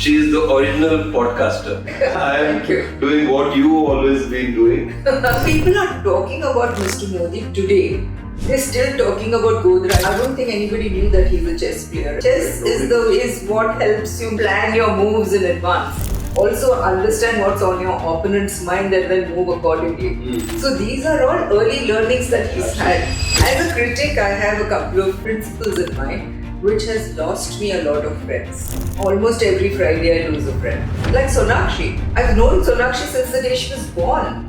She is the original podcaster. I am doing what you always been doing. People are talking about Mr. Modi today. They're still talking about Godra. I don't think anybody knew that he's a chess player. Chess is what helps you plan your moves in advance. Also understand what's on your opponent's mind and then move accordingly. So these are all early learnings that he's had. As a critic, I have a couple of principles in mind, which has lost me a lot of friends. Almost every Friday I lose a friend. Like Sonakshi. I've known Sonakshi since the day she was born.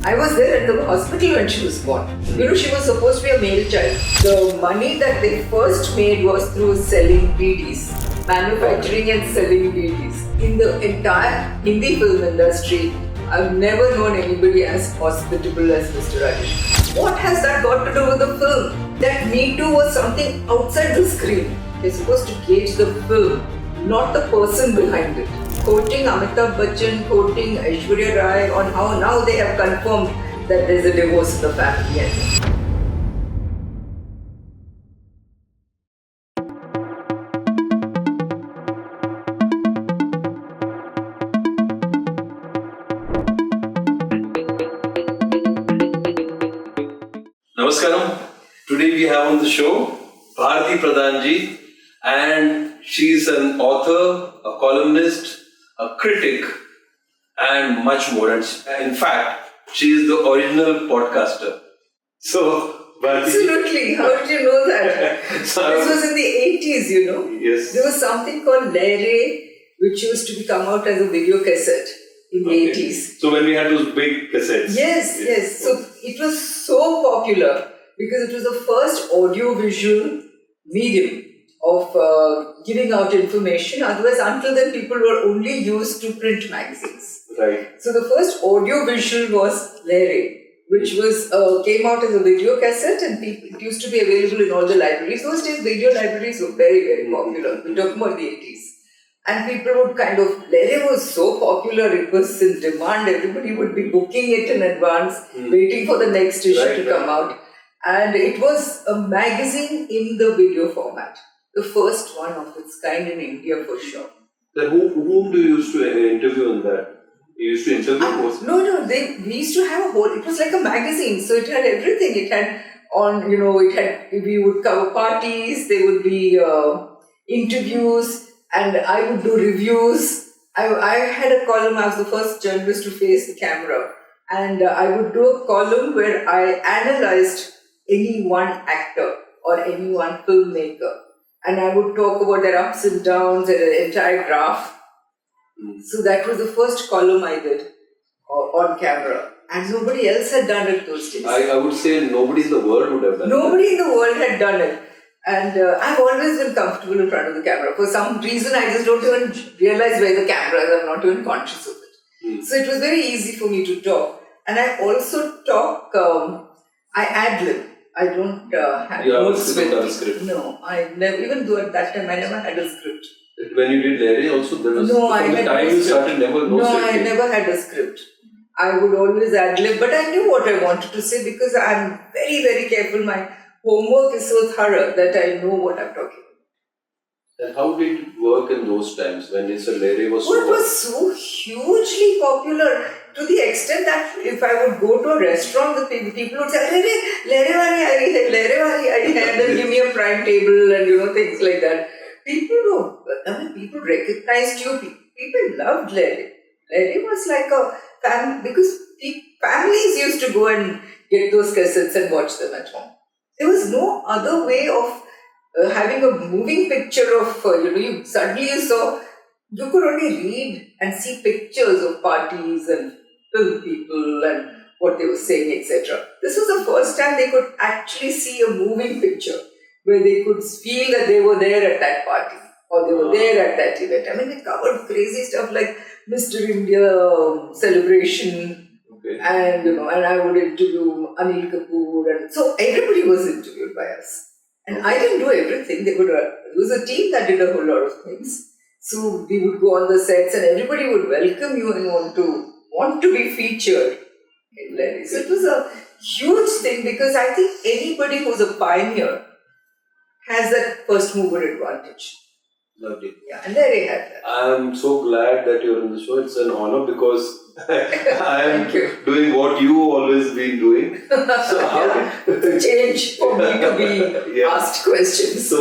I was there at the hospital when she was born. You know, she was supposed to be a male child. The money that they first made was through selling BDs. Manufacturing and selling BDs. In the entire Hindi film industry, I've never known anybody as hospitable as Mr. Rajesh. What has that got to do with the film? That Me Too was something outside the screen. You're supposed to gauge the film, not the person behind it. Quoting Amitabh Bachchan, quoting Aishwarya Rai on how now they have confirmed that there's a divorce in the family. Namaskaram. Today we have on the show Bharti Pradhan ji, and she's an author, a columnist, a critic, and much more. And in fact, she is the original podcaster. So, Bharti. Absolutely. How did you know that? This was in the 80s, you know. Yes. There was something called Lere, which used to come out as a video cassette in the 80s. So when we had those big cassettes. Yes. So it was so popular because it was the first audio-visual medium of giving out information. Otherwise, until then, people were only used to print magazines. Right. So the first audio-visual was Lere, which was came out as a video cassette, and it used to be available in all the libraries. Those days, video libraries were very, very popular. We're talking about the 80s. And people would Lere was so popular, it was in demand, everybody would be booking it in advance, waiting for the next issue to come out. And it was a magazine in the video format. The first one of its kind in India for sure. Then whom do you used to interview in that? You used to interview most? No, we used to have it was like a magazine, so it had everything. It had we would cover parties, there would be interviews, and I would do reviews. I had a column, I was the first journalist to face the camera. And I would do a column where I analysed any one actor or any one filmmaker. And I would talk about their ups and downs and an entire graph. So that was the first column I did on camera. And nobody else had done it those days. I would say nobody in the world would have done it. Nobody in the world had done it. And I've always been comfortable in front of the camera. For some reason, I just don't even realize where the camera is. I'm not even conscious of it. So it was very easy for me to talk. And I also talk, I ad-lib. I don't have notes with me. Script. No, I never, even though at that time I never had a script. When you did Lere also, there was, no, from the time you started, no script. I never had a script. I would always ad-lib, but I knew what I wanted to say because I'm very, very careful. My homework is so thorough that I know what I'm talking about. And how did it work in those times when Lere was it was so hugely popular to the extent that if I would go to a restaurant, the people would say, Lere wali, and then give me a prime table and things like that. People recognized you. People loved Lere. Lere was like a family because families used to go and get those cassettes and watch them at home. There was no other way of having a moving picture of, suddenly you could only read and see pictures of parties and film people and what they were saying, etc. This was the first time they could actually see a moving picture where they could feel that they were there at that party or they were there at that event. I mean, they covered crazy stuff like Mr. India celebration, and and I would interview Anil Kapoor, and so everybody was interviewed by us. And I didn't do everything. There was a team that did a whole lot of things. So we would go on the sets, and everybody would welcome you and want to be featured in Lere. So it was a huge thing because I think anybody who's a pioneer has that first mover advantage. Lovely. Yeah, and there he had that. I'm so glad that you're on the show. It's an honor because I'm Thank you. doing what you always been doing. So how It's a change for me to be Yeah. asked questions. So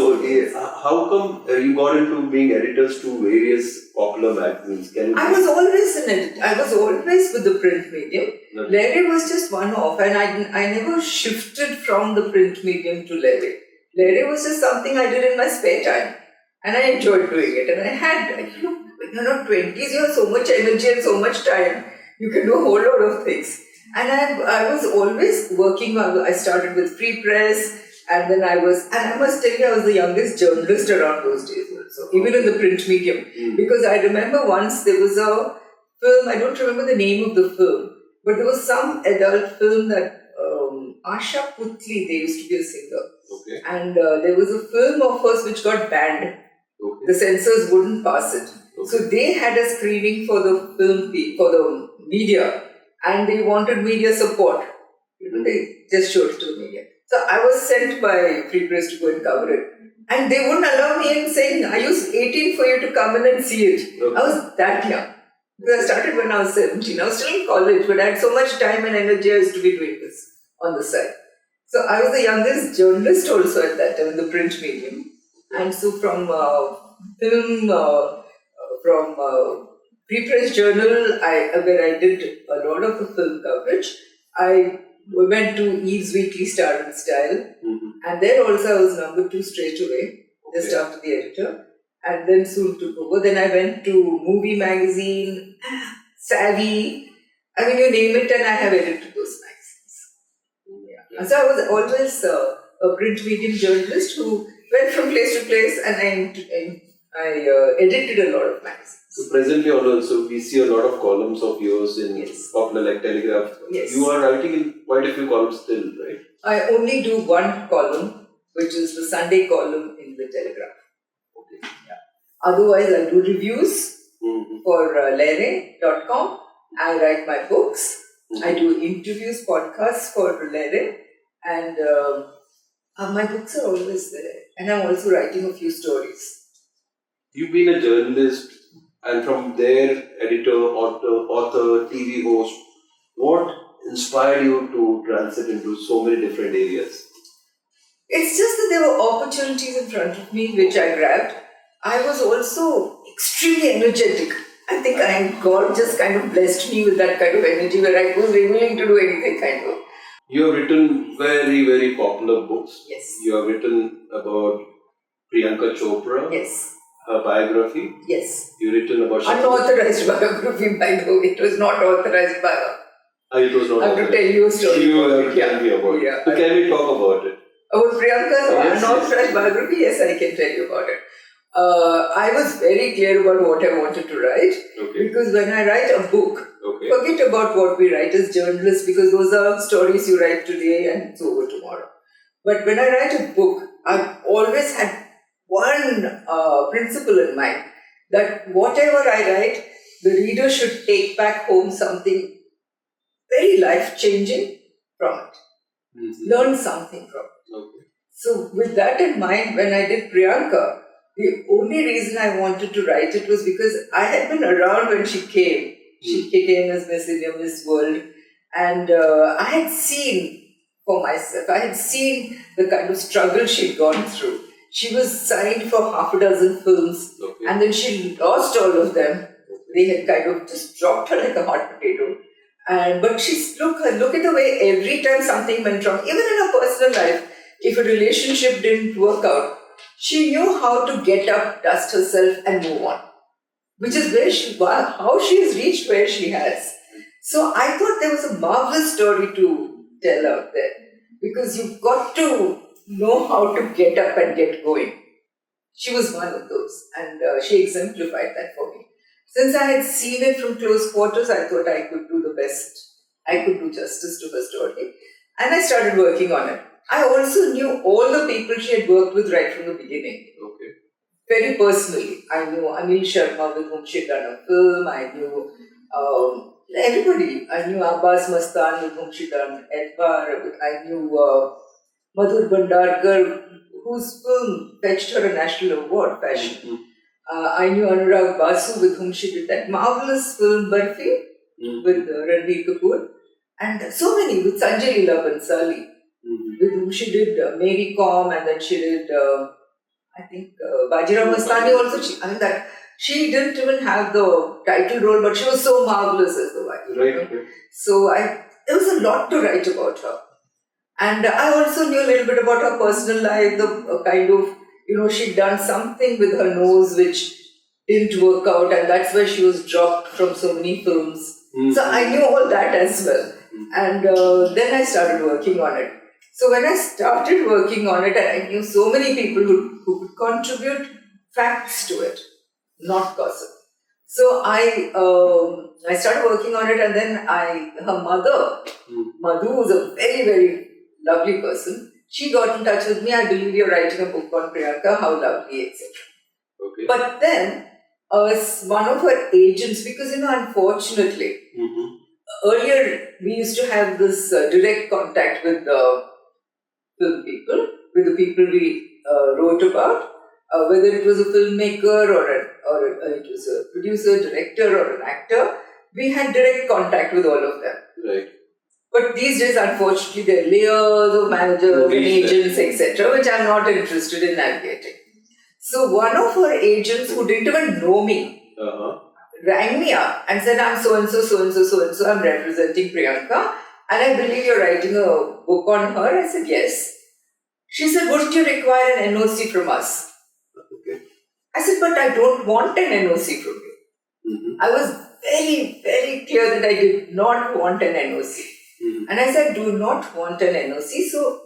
how come you got into being editors to various popular magazines? Can you I was always an editor. I was always with the print medium. No. Larry was just one off, and I never shifted from the print medium to Larry. Larry was just something I did in my spare time, and I enjoyed doing it. And I had, when you're not 20s, you have so much energy and so much time. You can do a whole lot of things. And I was always working. I started with Free Press, and then I must tell you, I was the youngest journalist around those days also, even in the print medium. Because I remember once there was a film, I don't remember the name of the film, but there was some adult film that Asha Putli, they used to be a singer. Okay. And there was a film of hers which got banned. Okay. The censors wouldn't pass it. Okay. So they had a screening for the film, for the media, and they wanted media support. They just showed it to the media. So I was sent by Free Press to go and cover it. And they wouldn't allow me in, saying, I was 18 for you to come in and see it. Okay. I was that young. Because I started when I was 17. I was still in college, but I had so much time and energy I used to be doing this on the side. So I was the youngest journalist also at that time in the print medium. And so from film, from Free Press Journal, where I did a lot of the film coverage, I went to Eve's Weekly Star and Style. And there also I was number 2 straight away, just after the editor. And then soon took over. Then I went to Movie Magazine, Savvy, I mean, you name it, and I have edited those magazines. Yeah. And so I was always a print medium journalist who went from place to place, and I edited a lot of magazines. So presently also we see a lot of columns of yours in popular like Telegraph. Yes. You are writing in quite a few columns still, right? I only do one column, which is the Sunday column in the Telegraph. Okay. Yeah. Otherwise, I do reviews for Lere.com. I write my books. I do interviews, podcasts for Lere. And my books are always there. And I'm also writing a few stories. You've been a journalist and from there, editor, author, TV host. What inspired you to transit into so many different areas? It's just that there were opportunities in front of me which I grabbed. I was also extremely energetic. I think God just kind of blessed me with that kind of energy where I was willing to do anything kind of. You have written very, very popular books. Yes. You have written about Priyanka Chopra. Yes. Her biography. Yes. You've written about unauthorized biography, by the way. It was not authorized by her. It was not I have to tell you a story. You have to tell me about it. So can we talk about it? About Priyanka's unauthorized biography? Yes, I can tell you about it. I was very clear about what I wanted to write. Okay. Because when I write a book, forget about what we write as journalists, because those are stories you write today and it's over tomorrow. But when I write a book, I've always had one principle in mind, that whatever I write, the reader should take back home something very life-changing from it. Learn something from it. Okay. So with that in mind, when I did Priyanka, the only reason I wanted to write it was because I had been around when she came. She came as Miss India, Miss World, and I had seen for myself, I had seen the kind of struggle she'd gone through. She was signed for half a dozen films, and then she lost all of them. They had kind of just dropped her like a hot potato. But look at the way every time something went wrong, even in her personal life, if a relationship didn't work out, she knew how to get up, dust herself, and move on. Which is how she has reached where she has. So I thought there was a marvelous story to tell out there, because you've got to know how to get up and get going. She was one of those, and she exemplified that for me. Since I had seen it from close quarters, I thought I could do the best. I could do justice to her story. And I started working on it. I also knew all the people she had worked with right from the beginning. Okay. Very personally. I knew Anil Sharma, with whom she had done a film. I knew everybody. I knew Abbas Mastan, with whom she had done Etbar. I knew Madhur Bhandarkar, whose film fetched her a national award, Fashion. I knew Anurag Basu, with whom she did that marvelous film Barfi with Ranbir Kapoor, and so many with Sanjay Leela Bansali, with whom she did Mary Com, and then she did I think Bajirao Mastani also. She didn't even have the title role, but she was so marvelous as the wife. Right. So there was a lot to write about her. And I also knew a little bit about her personal life, the kind of, she'd done something with her nose which didn't work out, and that's why she was dropped from so many films. So I knew all that as well. And then I started working on it. So when I started working on it, and I knew so many people who could contribute facts to it, not gossip. So I started working on it, and then her mother, Madhu, who's a very, very lovely person, she got in touch with me. I believe you're writing a book on Priyanka, how lovely, etc. Okay. But then one of her agents, because unfortunately, earlier we used to have this direct contact with the film people, with the people we wrote about, whether it was a filmmaker or it was a producer, director, or an actor. We had direct contact with all of them. Right. But these days, unfortunately, there are layers of managers and agents, etc., which I'm not interested in navigating. So one of her agents, who didn't even know me, rang me up and said, I'm so-and-so, so-and-so, so-and-so, I'm representing Priyanka, and I believe you're writing a book on her. I said, yes. She said, wouldn't you require an NOC from us? Okay. I said, but I don't want an NOC from you. I was very, very clear that I did not want an NOC. And I said, do not want an NOC, so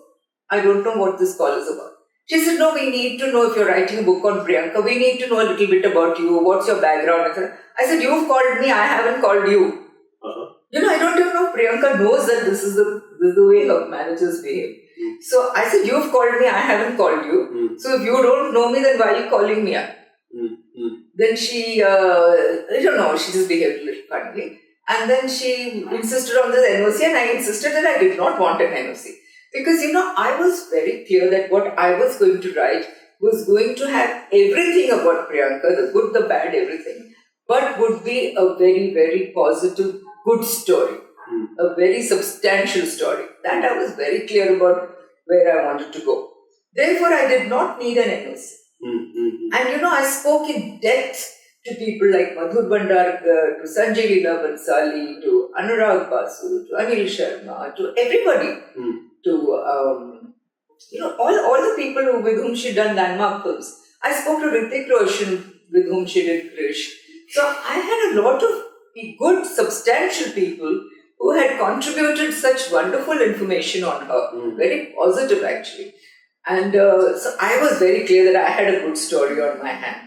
I don't know what this call is about. She said, no, we need to know if you're writing a book on Priyanka, we need to know a little bit about you, what's your background. I said, you've called me, I haven't called you. I don't even know if Priyanka knows that this is the way her managers behave. So I said, you've called me, I haven't called you. So if you don't know me, then why are you calling me up? Then she, I don't know, she just behaved a little funnily. And then she insisted on this NOC, and I insisted that I did not want an NOC. Because, I was very clear that what I was going to write was going to have everything about Priyanka, the good, the bad, everything, but would be a very, very positive, good story, a very substantial story. That I was very clear about where I wanted to go. Therefore, I did not need an NOC. And, I spoke in depth to people like Madhur Bhandarkar, to Sanjay Leela Bansali, to Anurag Basu, to Anil Sharma, to everybody, to all the people with whom she'd done landmark films. I spoke to Hrithik Roshan, with whom she did Krish. So I had a lot of good, substantial people who had contributed such wonderful information on her, very positive actually. And so I was very clear that I had a good story on my hand.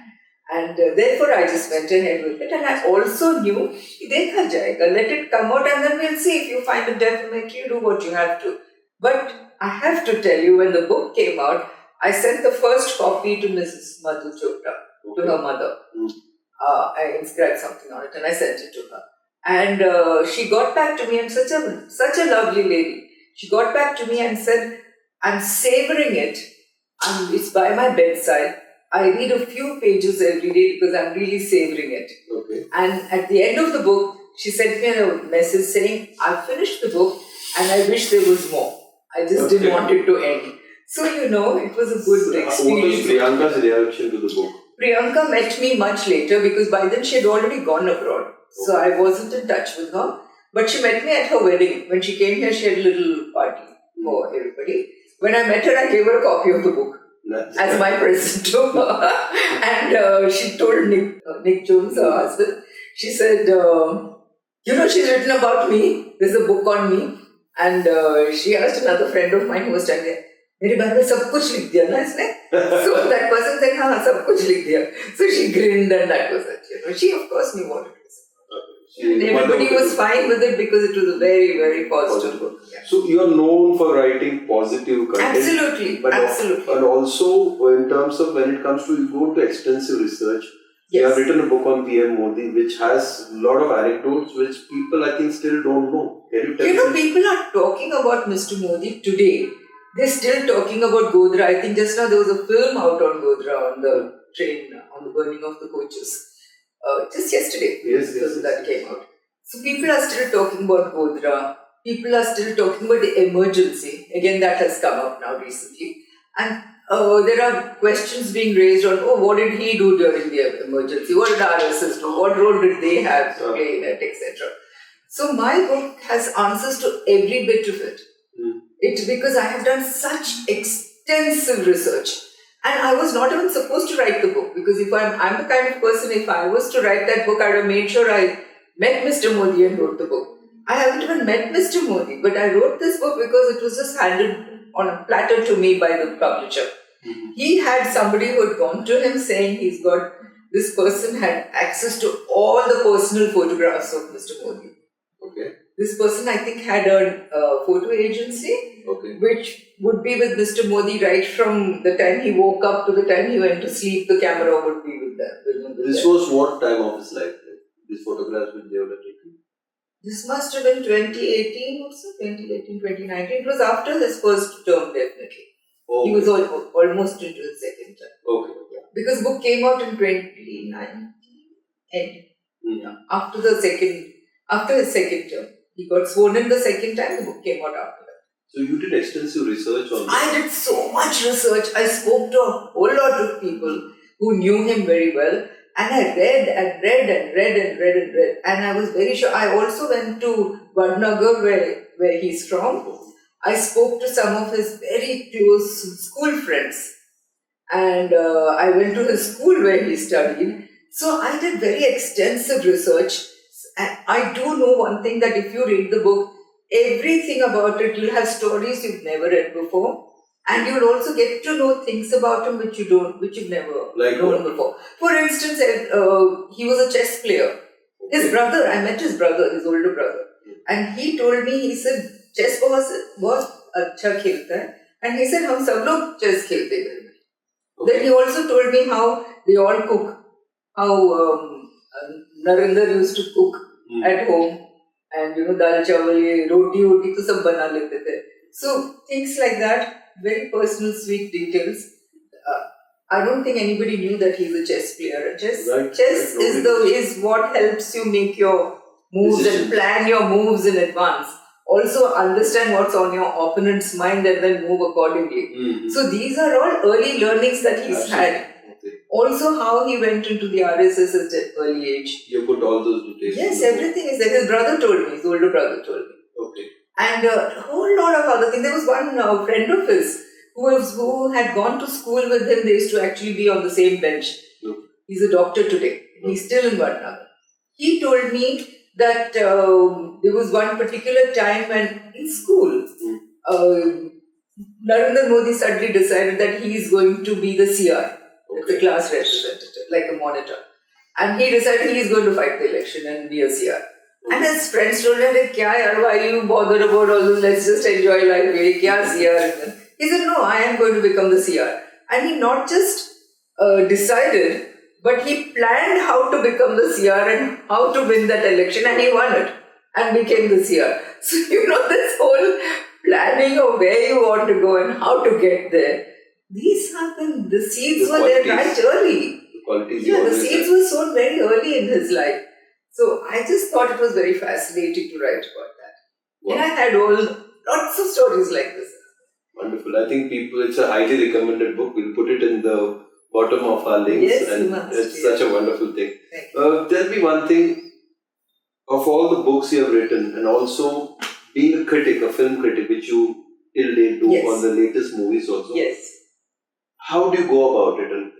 And therefore, I just went ahead with it. And I also knew, dekha jayega, let it come out and then we'll see. If you find it defamatory, do what you have to. But I have to tell you, when the book came out, I sent the first copy to Mrs. Madhu Chopra, to her mother. I inscribed something on it and I sent it to her. And she got back to me, and such a lovely lady. She got back to me and said, I'm savoring it. It's by my bedside. I read a few pages every day because I'm really savoring it. Okay. And at the end of the book, she sent me a message saying, I finished the book and I wish there was more. I just didn't want it to end. So, it was a good experience. What was Priyanka's reaction to the book? Priyanka met me much later because by then she had already gone abroad. So I wasn't in touch with her. But she met me at her wedding. When she came here, she had a little party for everybody. When I met her, I gave her a copy of the book. As my present to her. And she told Nick Jones, her husband, she said, she's written about me, there's a book on me. And she asked another friend of mine who was standing there, मेरे बारे में सब कुछ लिख दिया ना इसने? So that person said, हाँ, सब कुछ लिख दिया. So she grinned and that was it. She of course knew what it was. And everybody was fine with it because it was a very, very positive book. Yeah. So you are known for writing positive content. Absolutely, absolutely. And also in terms of when it comes to, you go to extensive research. Yes. You have written a book on PM Modi which has a lot of anecdotes which people I think still don't know. Can you tell me? People are talking about Mr. Modi today. They're still talking about Godhra. I think just now there was a film out on Godhra on the train on the burning of the coaches. Just yesterday, Yes. that came out. So people are still talking about Godra. People are still talking about the emergency. Again, that has come up now recently. And there are questions being raised on, what did he do during the emergency? What did RSS do? What role did they have to play in it, etc. So my book has answers to every bit of it. It's because I have done such extensive research. And I was not even supposed to write the book, because if I'm the kind of person, if I was to write that book, I would have made sure I met Mr. Modi and wrote the book. I haven't even met Mr. Modi, but I wrote this book because it was just handed on a platter to me by the publisher. He had somebody who had gone to him saying this person had access to all the personal photographs of Mr. Modi. Okay. This person, I think, had a photo agency, which would be with Mr. Modi right from the time he woke up to the time he went to sleep. The camera would be with them. This was what time of his life? These photographs which they would have taken? This must have been 2018 or so, 2018, 2019. It was after his first term, definitely. Okay. He was almost into his second term. Okay. Because the book came out in 2019, after his second term. He got sworn in the second time, the book came out after that. So you did extensive research on this? I did so much research. I spoke to a whole lot of people who knew him very well. And I read. And I was very sure. I also went to Vadnagar, where he's from. I spoke to some of his very close school friends. And I went to his school where he studied. So I did very extensive research. And I do know one thing, that if you read the book, everything about it, you'll have stories you've never read before. And you'll also get to know things about him which you've never known before. For instance, he was a chess player. His brother, I met his brother, his older brother. And he told me, he said, chess was अच्छा खेलता है. And he said, हम सब लोग chess खेलते हैं. Then he also told me how they all cook. How Narendra used to cook at home. And dal chawal, roti to sab bana lete the. So things like that. Very personal, sweet details. I don't think anybody knew that he's a chess player. Chess is what helps you make your moves and plan your moves in advance. Also understand what's on your opponent's mind and then move accordingly. So these are all early learnings that he's had. Also how he went into the RSS at an early age. You put all those details? Yes, everything is there. His brother told me, his older brother told me. Okay. And a whole lot of other things. There was one friend of his who had gone to school with him. They used to actually be on the same bench. He's a doctor today. He's still in Vadnagar. He told me that there was one particular time when in school, Narendra Modi suddenly decided that he is going to be the CR, the class representative, like a monitor. And he decided he is going to fight the election and be a CR. And his friends told him, why are you bothered about all this? Let's just enjoy life. CR? He said, no, I am going to become the CR. And he not just decided, but he planned how to become the CR and how to win that election, and he won it and became the CR. So, this whole planning of where you want to go and how to get there, these happened. The seeds were there right early. The seeds were sown very early in his life. So I just thought it was very fascinating to write about that. Wow. And I had lots of stories like this. Wonderful. I think it's a highly recommended book. We'll put it in the bottom of our links. Yes, and you must. It's such a wonderful thing. Tell me one thing, of all the books you have written, and also being a critic, a film critic, which you till date do on the latest movies also. Yes. How do you go about it? And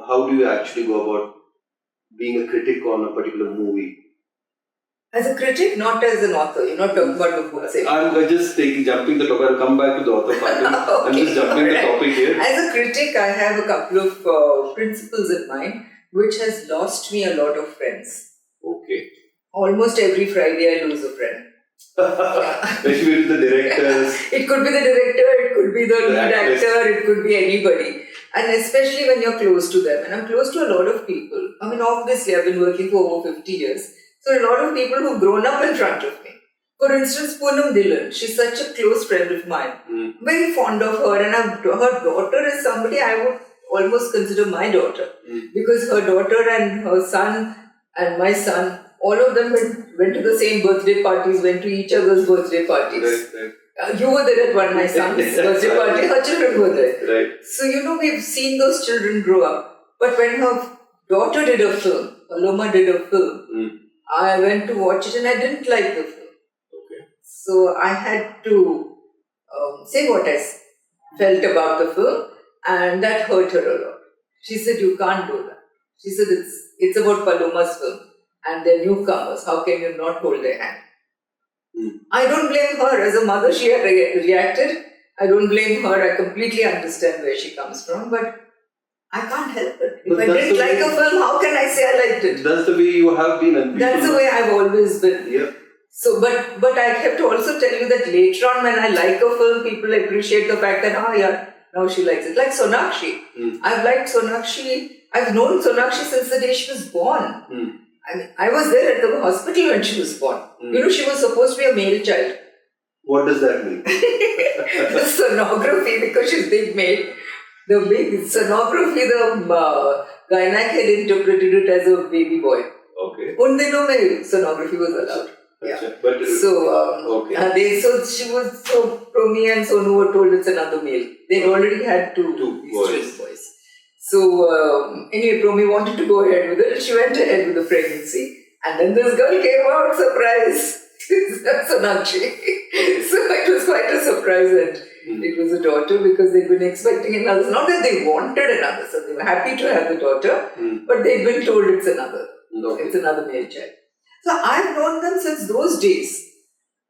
how do you actually go about being a critic on a particular movie? As a critic, not as an author. You're not talking about the books. I'm just jumping the topic. I'll come back to the author part. I'm just jumping the topic here. As a critic, I have a couple of principles in mind, which has lost me a lot of friends. Okay. Almost every Friday I lose a friend. Especially with the directors. It could be the director, it could be the lead actor, it could be anybody. And especially when you're close to them. And I'm close to a lot of people. I mean, obviously, I've been working for over 50 years. So a lot of people who've grown up in front of me. For instance, Poonam Dhillon. She's such a close friend of mine. Very fond of her. And her daughter is somebody I would almost consider my daughter, because her daughter and her son and my son, all of them went to the same birthday parties, went to each other's birthday parties. Right. You were there at one, my son's birthday party, her children were there. Right. So, we've seen those children grow up. But when her daughter did a film, Paloma did a film, I went to watch it and I didn't like the film. Okay. So I had to say what I felt about the film, and that hurt her a lot. She said, you can't do that. She said, it's about Paloma's film and they're newcomers. How can you not hold their hand? I don't blame her. As a mother, she had reacted. I don't blame her. I completely understand where she comes from, but I can't help it. If I didn't like a film, how can I say I liked it? That's the way you have been. That's the way I've always been. Yeah. So, but I have to also tell you that later on, when I like a film, people appreciate the fact that, now she likes it. Like Sonakshi. I've liked Sonakshi. I've known Sonakshi since the day she was born. I was there at the hospital when she was born. She was supposed to be a male child. What does that mean? The sonography, because she's being made. The big sonography, the gynac had interpreted it as a baby boy. Okay. Un dino mein sonography was allowed. Yeah. But, okay. So Promi and Sonu were told it's another male. They already had two boys. So anyway, Promi wanted to go ahead with it. She went ahead with the pregnancy, and then this girl came out, surprise, Sonakshi. So it was quite a surprise that it was a daughter, because they'd been expecting another. It's not that they wanted another, so they were happy to have the daughter, but they'd been told it's another. It's another male child. So I've known them since those days.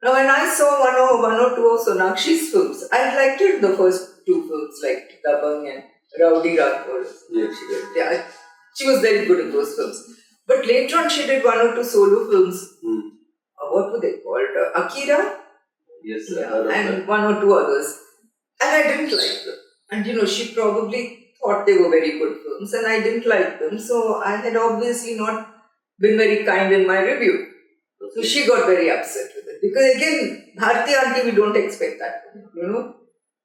Now, when I saw one or two of Sonakshi's films, I liked it, the first two films, like Dabang and Rowdy Rakpur. Yes. She was very good in those films. But later on, she did one or two solo films. What were they called? Akira? Yes, and one or two others. And I didn't like them. And she probably thought they were very good films, and I didn't like them. So I had obviously not been very kind in my review. So she got very upset with it. Because again, Bharti auntie, we don't expect that from her,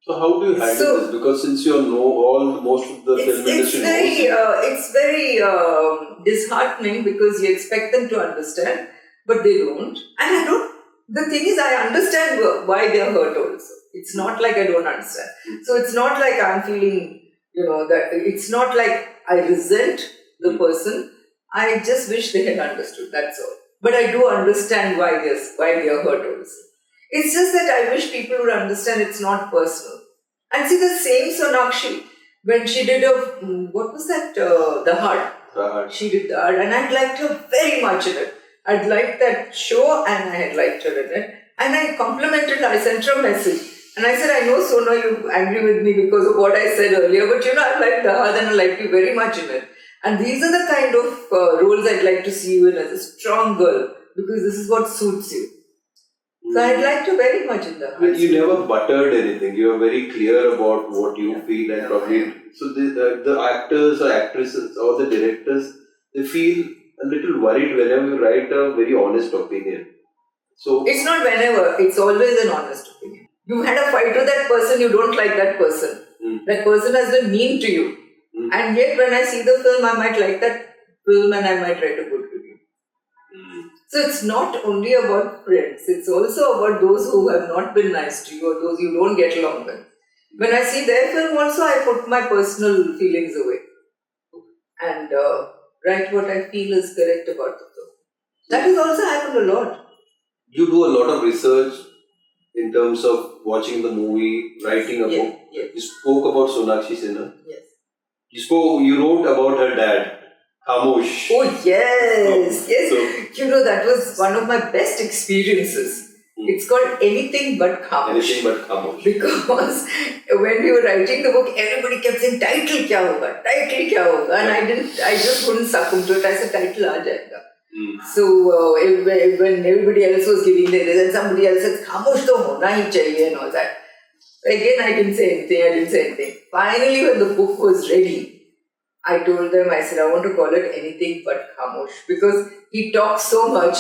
So how do you handle this? Because since you know most of the film industry it's very disheartening, because you expect them to understand, but they don't. And the thing is, I understand why they are hurt also. It's not like I don't understand. So it's not like I'm feeling, that it's not like I resent the person. I just wish they had understood, that's all. But I do understand why they are hurt also. It's just that I wish people would understand it's not personal. And see, the same Sonakshi, when she did what was that? The Heart. She did The Heart, and I'd liked her very much in it. I'd liked that show, and I had liked her in it. And I complimented her, I sent her a message. And I said, I know, Sona, you're angry with me because of what I said earlier, but I liked The Heart and I liked you very much in it. And these are the kind of roles I'd like to see you in, as a strong girl, because this is what suits you. So I'd like to very much in that. But you never buttered anything. You are very clear about what you feel, and probably so the actors or actresses or the directors, they feel a little worried whenever you write a very honest opinion. So it's not whenever; it's always an honest opinion. You had a fight with that person, you don't like that person. That person has been mean to you, and yet when I see the film, I might like that film and I might write a good review. So it's not only about friends, it's also about those who have not been nice to you or those you don't get along with. When I see their film also, I put my personal feelings away and write what I feel is correct about the film. That has also happened a lot. You do a lot of research in terms of watching the movie, writing a book. Yes. You spoke about Sonakshi Sinha. Yes. You wrote about her dad, Khamosh. Oh yes, yes. So, that was one of my best experiences. It's called Anything But Khamosh. Anything But Khamosh. Because when we were writing the book, everybody kept saying, title kya hoga? And I just couldn't succumb to it. I said, title aa jayega. So when everybody else was giving their reason, somebody else said, Khamosh to hona hi chahiye and all that. Again, I didn't say anything. Finally, when the book was ready, I told them, I said, I want to call it Anything But Khamosh, because he talks so much.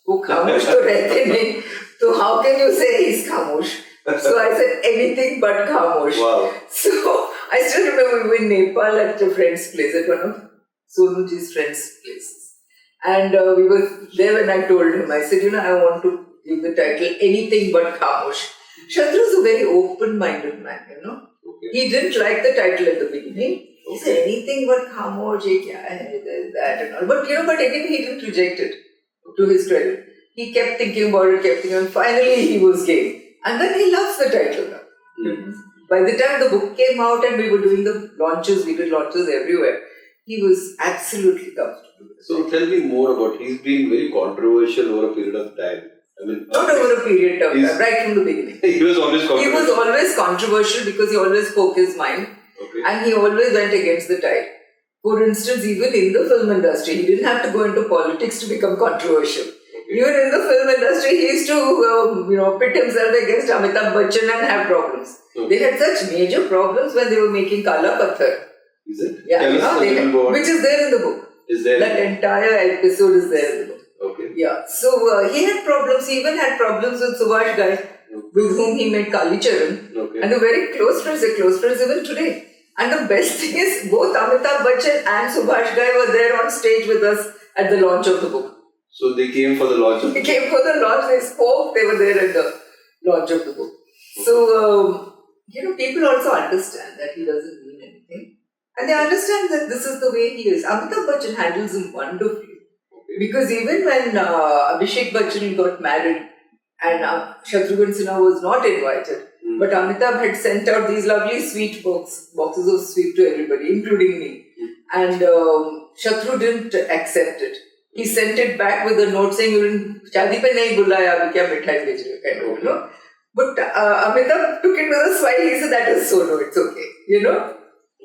वो खामोश तो रहते नहीं, तो how can you say he's खामोश? So I said anything but Khamosh. Wow. So I still remember we were in Nepal at a friend's place, at one of Sonuji's friend's places. And we were there when I told him, I said, I want to give the title anything but Khamosh. Shatru is a very open-minded man, Okay. He didn't like the title at the beginning. He said anything but Khamosh, that and all. But but again he didn't reject it, to his credit. He kept thinking about it, and finally he was game. And then he loves the title now. Mm. By the time the book came out and we were doing the launches, we did launches everywhere, he was absolutely comfortable. So tell me more about, he's been very controversial over a period of time. Not over a period of time, right from the beginning. He was always controversial. He was always controversial because he always spoke his mind. Okay. And he always went against the tide. For instance, even in the film industry, he didn't have to go into politics to become controversial. Okay. Even in the film industry, he used to pit himself against Amitabh Bachchan and have problems. Okay. They had such major problems when they were making Kala Patthar. Is it? Yeah, Tell us a little more. which is there in the book. Is there? That entire episode is there in the book. Okay. Yeah, so he had problems. He even had problems with Subhash Ghai, with whom he made Kali Charan. Okay. And they're very close friends. They're close friends even today. And the best thing is, both Amitabh Bachchan and Subhash Ghai were there on stage with us at the launch of the book. So they came for the launch of the They book. came for the launch, they spoke, they were there at the launch of the book. So, people also understand that he doesn't mean anything. And they understand that this is the way he is. Amitabh Bachchan handles him wonderfully. Okay. Because even when Abhishek Bachchan got married and Shatrughan Sinha was not invited, but Amitabh had sent out these lovely sweet boxes of sweet to everybody, including me. And Shatru didn't accept it. He sent it back with a note saying, "Shadi pe nahi bulaya, abhi kya mithai bhej rahe ho," But Amitabh took it with a smile. He said, "That is so no, it's okay."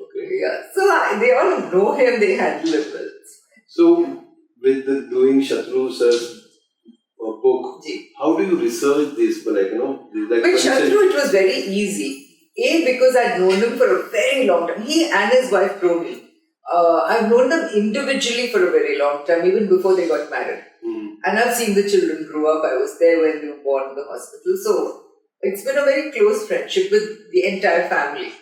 Okay. Yeah. So they all know him. They handle it well. So with doing Shatru sir's book, how do you research this? Like With Shatru, it was very easy. Because I'd known him for a very long time. He and his wife Promi. I've known them individually for a very long time, even before they got married. And I've seen the children grow up. I was there when they were born in the hospital. So it's been a very close friendship with the entire family.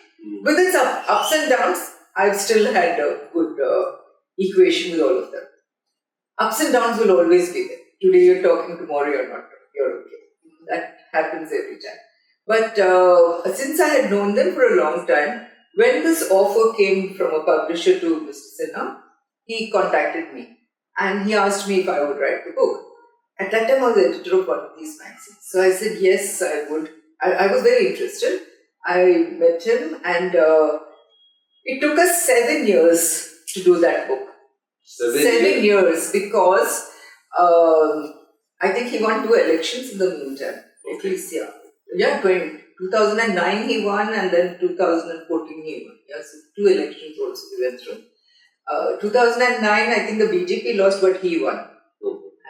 With its ups and downs, I've still had a good equation with all of them. Ups and downs will always be there. Today you're talking, tomorrow you're not. You're okay. That happens every time. But since I had known them for a long time, when this offer came from a publisher to Mr. Sinha, he contacted me and he asked me if I would write the book. At that time I was editor of one of these magazines. So I said yes, I would. I was very interested. I met him and it took us 7 years to do that book. 7 years because I think he won 2 elections in the meantime. At least, yeah, 2009 he won and then 2014 he won. Yeah, so 2 elections also we went through. 2009 I think the BJP lost but he won.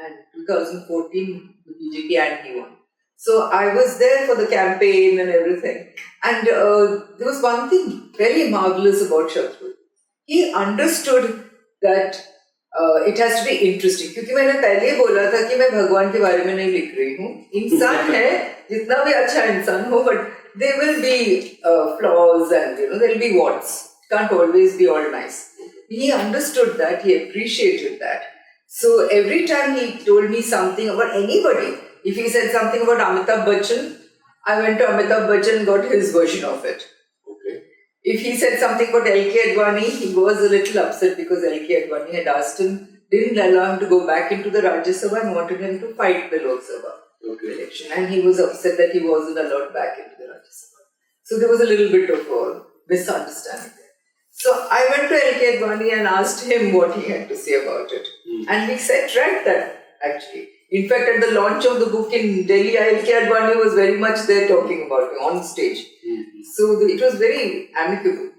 And 2014 the BJP and he won. So I was there for the campaign and everything. And there was one thing very marvelous about Shatru. He understood that it has to be interesting. क्योंकि मैंने पहले ही बोला था कि मैं भगवान के बारे में नहीं लिख रही हूँ. इंसान है, जितना भी अच्छा इंसान हो, but there will be flaws and there will be warts. It can't always be all nice. He understood that. He appreciated that. So every time he told me something about anybody, if he said something about Amitabh Bachchan, I went to Amitabh Bachchan and got his version of it. Okay. If he said something about L.K. Advani, he was a little upset because L.K. Advani had asked him, didn't allow him to go back into the Rajya Sabha and wanted him to fight the Lok Sabha election. And he was upset that he wasn't allowed back into the Rajya Sabha. So there was a little bit of a misunderstanding there. So I went to L.K. Advani and asked him what he had to say about it. And we set right that actually. In fact, at the launch of the book in Delhi, L.K. Advani was very much there talking about it on stage. So it was very amicable.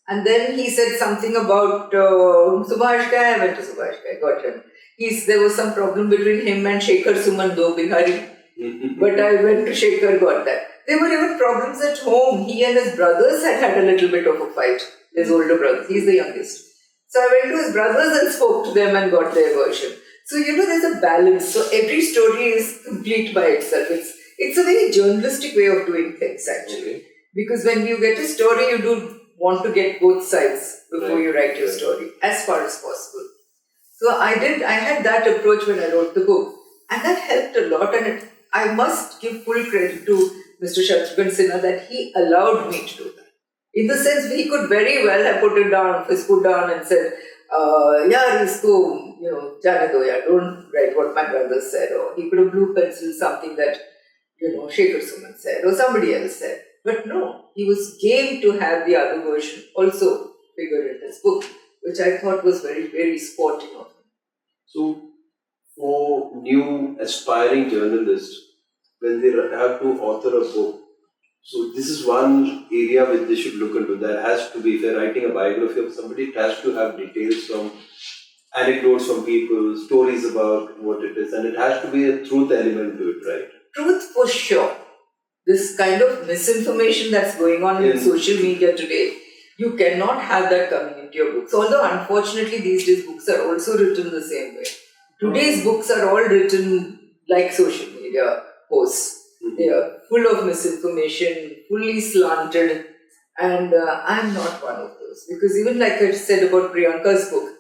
And then he said something about Subhash Ghai. I went to Subhash Ghai, got him. There was some problem between him and Shekhar Suman Do Bihari. But I went to Shekhar, got that. There were even problems at home. He and his brothers had a little bit of a fight. His older brothers. He's the youngest. So I went to his brothers and spoke to them and got their version. So, there's a balance. So every story is complete by itself. it's a very journalistic way of doing things actually. Okay. Because when you get a story, you do want to get both sides before Right. you write your story, as far as possible. So I had that approach when I wrote the book, and that helped a lot. And I must give full credit to Mr. Shatrughan Sinha that he allowed me to do that. In the sense, he could very well have put it down, his foot down, and said, "Yeah, isko, jane do, yeah, don't write what my brother said." Or he could have blue penciled something that, Shekhar Suman said, or somebody else said. But no, he was game to have the other version also figure in his book, which I thought was very, very sporting of him. So, for new aspiring journalists, when they have to author a book, so this is one area which they should look into. There has to be, if they're writing a biography of somebody, it has to have details from anecdotes from people, stories about what it is, and it has to be a truth element to it, right? Truth for sure. This kind of misinformation that's going on in social media today, you cannot have that coming into your books. Although unfortunately these days books are also written the same way. Today's books are all written like social media posts. They are full of misinformation, fully slanted, and I'm not one of those. Because even like I said about Priyanka's book,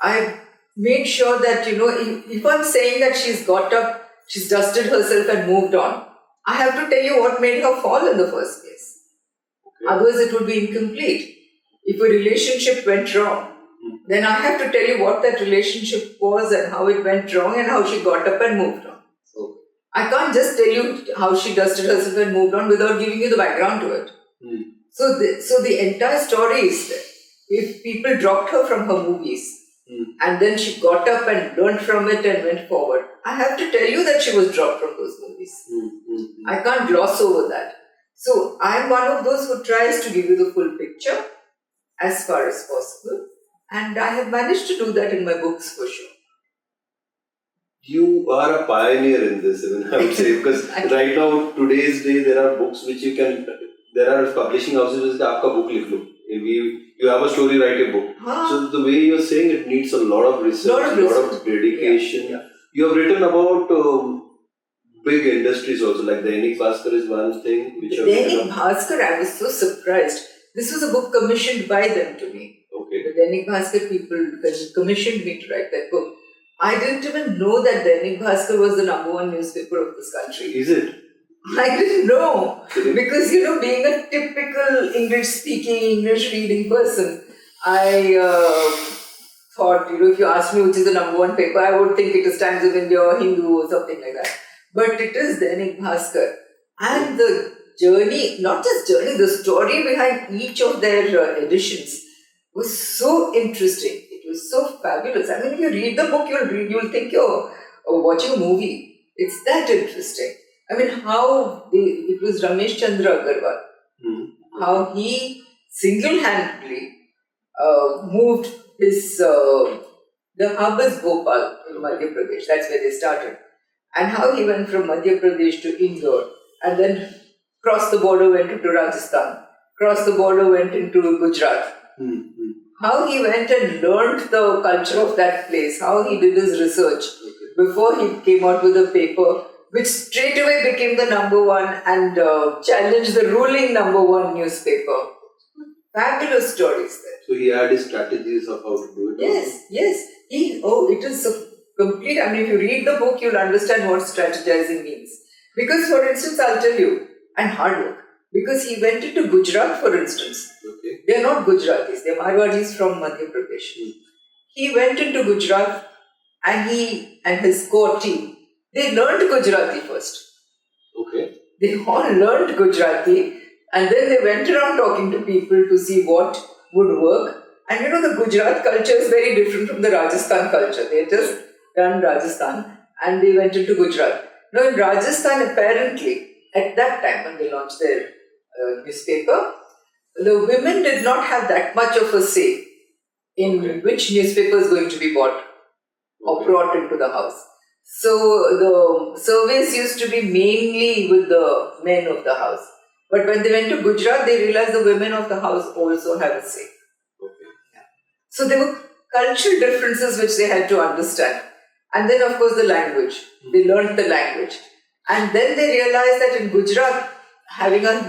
I made sure that, if I'm saying that she's got up, she's dusted herself and moved on, I have to tell you what made her fall in the first place. Okay. Otherwise it would be incomplete. If a relationship went wrong, then I have to tell you what that relationship was and how it went wrong and how she got up and moved on. Okay. I can't just tell you how she dusted herself and moved on without giving you the background to it. So the entire story is there. If people dropped her from her movies and then she got up and learned from it and went forward, I have to tell you that she was dropped from those movies. I can't gloss over that. So I'm one of those who tries to give you the full picture as far as possible, and I have managed to do that in my books for sure. You are a pioneer in this, even I would say, because right now, today's day, there are books which there are publishing houses which say, "Aapka book likh lo." You have a story, write a book. So the way you're saying, it needs a lot of research, a lot of dedication. Yeah. You have written about big industries also, like Dainik Bhaskar is one thing. Which Dainik Bhaskar, I was so surprised. This was a book commissioned by them to me. Okay. The Dainik Bhaskar people commissioned me to write that book. I didn't even know that Dainik Bhaskar was the #1 newspaper of this country. Is it? I didn't know. Because, being a typical English-speaking, English-reading person, I thought, if you ask me which is the #1 paper, I would think it is Times of India or Hindu or something like that. But it is Dainik Bhaskar. And the journey, not just journey, the story behind each of their editions was so interesting. It was so fabulous. I mean, if you read the book, you'll think you're watching a movie. It's that interesting. I mean, it was Ramesh Chandra Agarwal, how he single-handedly moved the hub is Bhopal in Madhya Pradesh, that's where they started, and how he went from Madhya Pradesh to Indore, and then crossed the border, went into Rajasthan, crossed the border, went into Gujarat. How he went and learned the culture of that place, how he did his research before he came out with a paper which straight away became the #1 and challenged the ruling #1 newspaper. Fabulous stories there. So he had his strategies of how to do it. Yes. It is so complete. I mean, if you read the book, you'll understand what strategizing means. Because, for instance, I'll tell you, and hard work. Because he went into Gujarat, for instance. Okay. They are not Gujaratis, they are Marwadis from Madhya Pradesh. He went into Gujarat and he and his core team, they learned Gujarati first. Okay. They all learned Gujarati and then they went around talking to people to see what would work. And the Gujarat culture is very different from the Rajasthan culture. They had just done Rajasthan and they went into Gujarat. Now in Rajasthan, apparently, at that time when they launched their newspaper, the women did not have that much of a say in which newspaper is going to be bought or brought into the house. So the surveys used to be mainly with the men of the house. But when they went to Gujarat, they realized the women of the house also have a say. So there were cultural differences which they had to understand. And then, of course, the language. They learned the language. And then they realized that in Gujarat, having a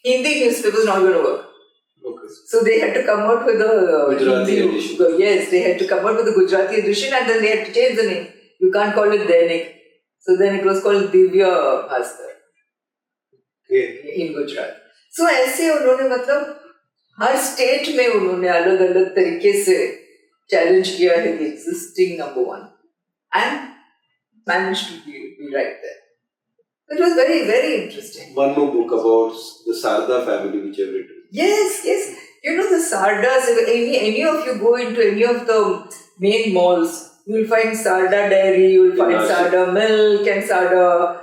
Hindi newspaper is not going to work. Okay. So they had to come out with a Gujarati Hindi, edition. yes, they had to come out with a Gujarati edition, and then they had to change the name. You can't call it Dainik. So then it was called Divya Bhaskar in Gujarat. So ऐसे उन्होंने मतलब हर state में उन्होंने अलग अलग तरीके से challenge किया है the existing number one and managed to be right there. It was very, very interesting. One more book about the Sarda family which I've written. Yes, yes. You know the Sardas, if any of you go into any of the main malls, you will find Sarda Dairy, you will find Sarda Milk and Sarda,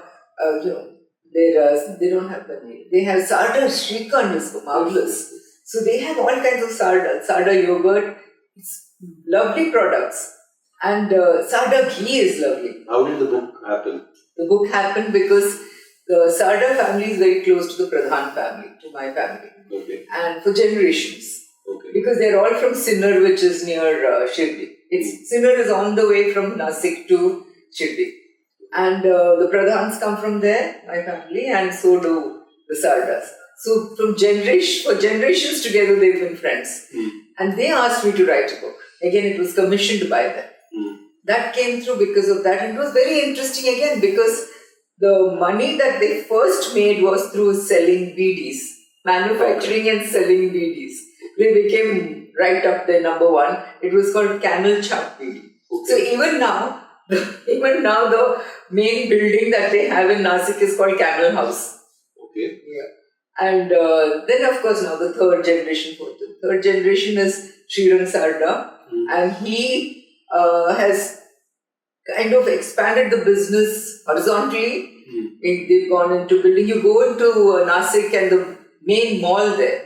they don't have the name. They have Sarda Shrikand is marvelous. So they have all kinds of Sarda yogurt, it's lovely products. And Sarda ghee is lovely. How did the book happen? The book happened because the Sarda family is very close to the Pradhan family, to my family. Okay. And for generations. Okay. Because they're all from Sinnar, which is near Shirdi. Sinnar is on the way from Nasik to Shirdi. And the Pradhans come from there, my family, and so do the Sardas. So for generations together they've been friends. And they asked me to write a book. Again, it was commissioned by them. That came through because of that. And it was very interesting again because the money that they first made was through selling BDs, manufacturing and selling BDs. They became right up there, number one. It was called Camel Chak BD. Okay. So even now, the main building that they have in Nasik is called Camel House. Okay. Yeah. And then of course now the third generation is Srirang Sarda. And he has kind of expanded the business horizontally. They've gone into building. You go into Nasik and the main mall there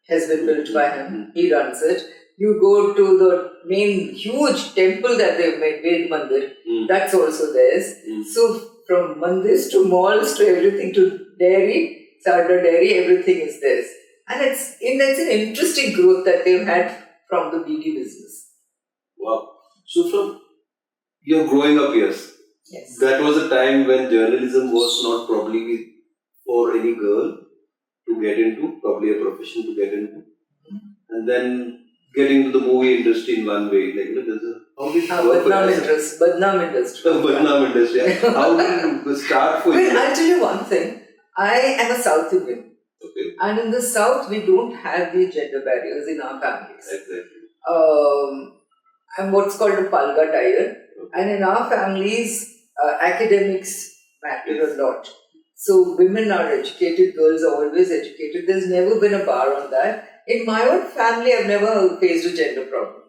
has been built by him. He runs it. You go to the main huge temple that they've made, Ved Mandir. That's also theirs. So from mandirs to malls to everything to dairy, Sarda dairy, everything is theirs. And it's an interesting growth that they've had from the BD business. Wow. So from your growing up years, yes, that was a time when journalism was not probably for any girl to get into, probably a profession to get into. And then getting into the movie industry in one way, like there's a how did Badnaam industry. Badnaam industry. How did you start for you? Well, I'll tell you one thing. I am a South Indian. Okay. And in the South, we don't have these gender barriers in our families. Exactly. I'm what's called a Palga tire. And in our families, academics matter a lot. So women are educated, girls are always educated. There's never been a bar on that. In my own family, I've never faced a gender problem.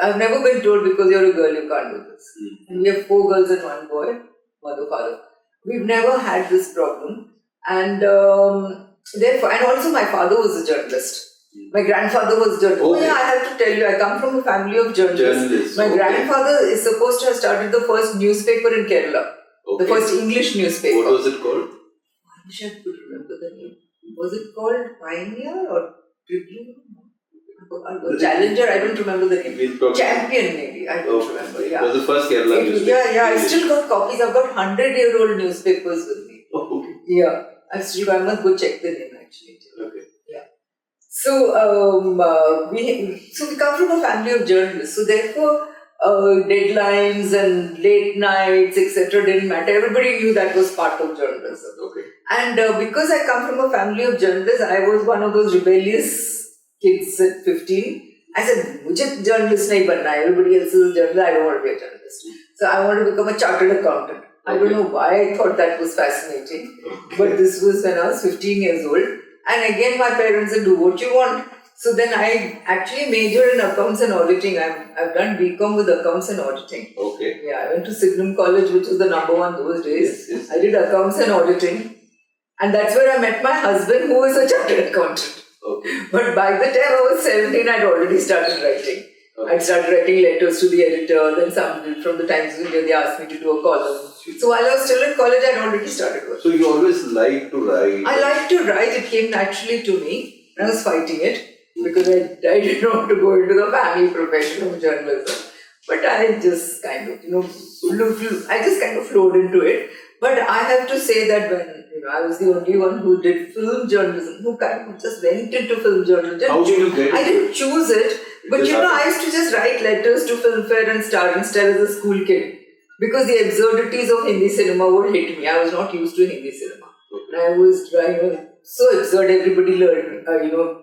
I've never been told because you're a girl, you can't do this. And we have 4 girls and 1 boy, mother, father. We've never had this problem. And therefore, and also my father was a journalist. My grandfather was a journalist. Okay. Oh yeah, I have to tell you, I come from a family of journalists. My grandfather is supposed to have started the first newspaper in Kerala. Okay. The first English newspaper. What was it called? I wish I could remember the name. Was it called Pioneer or Tribune? Challenger, I don't remember the name. Champion, maybe. I don't remember. Yeah. It was the first Kerala newspaper. Yeah. I still got copies. I've got 100-year-old newspapers with me. Oh, okay. Yeah. I must go check the name actually. Okay. Yeah. So, we come from a family of journalists. So, therefore, deadlines and late nights, etc. didn't matter. Everybody knew that was part of journalism. Okay. And because I come from a family of journalists, I was one of those rebellious kids at 15. I said, "Mujhe journalist nahi banna hai. Everybody else is a journalist. I don't want to be a journalist." So I want to become a chartered accountant. I don't know why I thought that was fascinating. But this was when I was 15 years old. And again, my parents said, "Do what you want." So then I actually majored in accounts and auditing. I've done BCom with accounts and auditing. Okay. Yeah, I went to Signum College, which was the number one those days. Yes. I did accounts and auditing. And that's where I met my husband, who is a chartered accountant. Okay. But by the time I was 17, I'd already started writing. Okay. I'd started writing letters to the editor, then somebody from the Times of India, they asked me to do a column. So while I was still in college, I'd already started working. So you always liked to write? I liked to write. It came naturally to me. I was fighting it because I didn't want to go into the family profession of journalism. But I just kind of, flowed into it. But I have to say that when I was the only one who did film journalism, who kind of just went into film journalism. How did you get it? I didn't choose it, but I used to just write letters to Filmfare and Star and Star as a school kid because the absurdities of Hindi cinema would hit me. I was not used to Hindi cinema. Okay. I was so absurd. Everybody learned,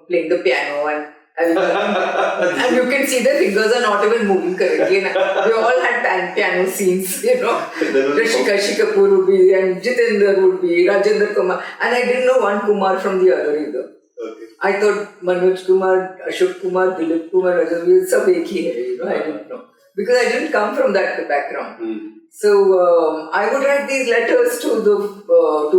playing the piano and you can see their fingers are not even moving correctly. We all had piano scenes, Kashi Kapoor would be, and Jitendra would be, Rajendra Kumar, and I didn't know one Kumar from the other either. Okay. I thought Manoj Kumar, Ashok Kumar, Dilip Kumar, Rajendra, sab ek hi hai, I didn't know. Because I didn't come from that background. Mm. So I would write these letters to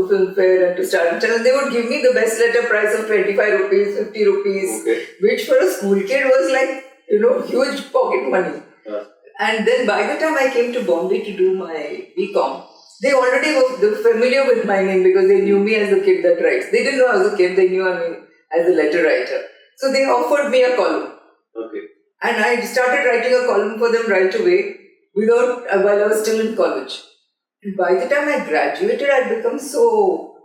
Filmfare and to Star and they would give me the best letter price of 25 rupees, 50 rupees, okay. Which for a school kid was like, huge pocket money. And then by the time I came to Bombay to do my BCom, they already were familiar with my name because they knew me as the kid that writes. They didn't know I was a kid, they knew me as a letter writer. So they offered me a column. Okay. And I started writing a column for them right away while I was still in college. And by the time I graduated, I'd become so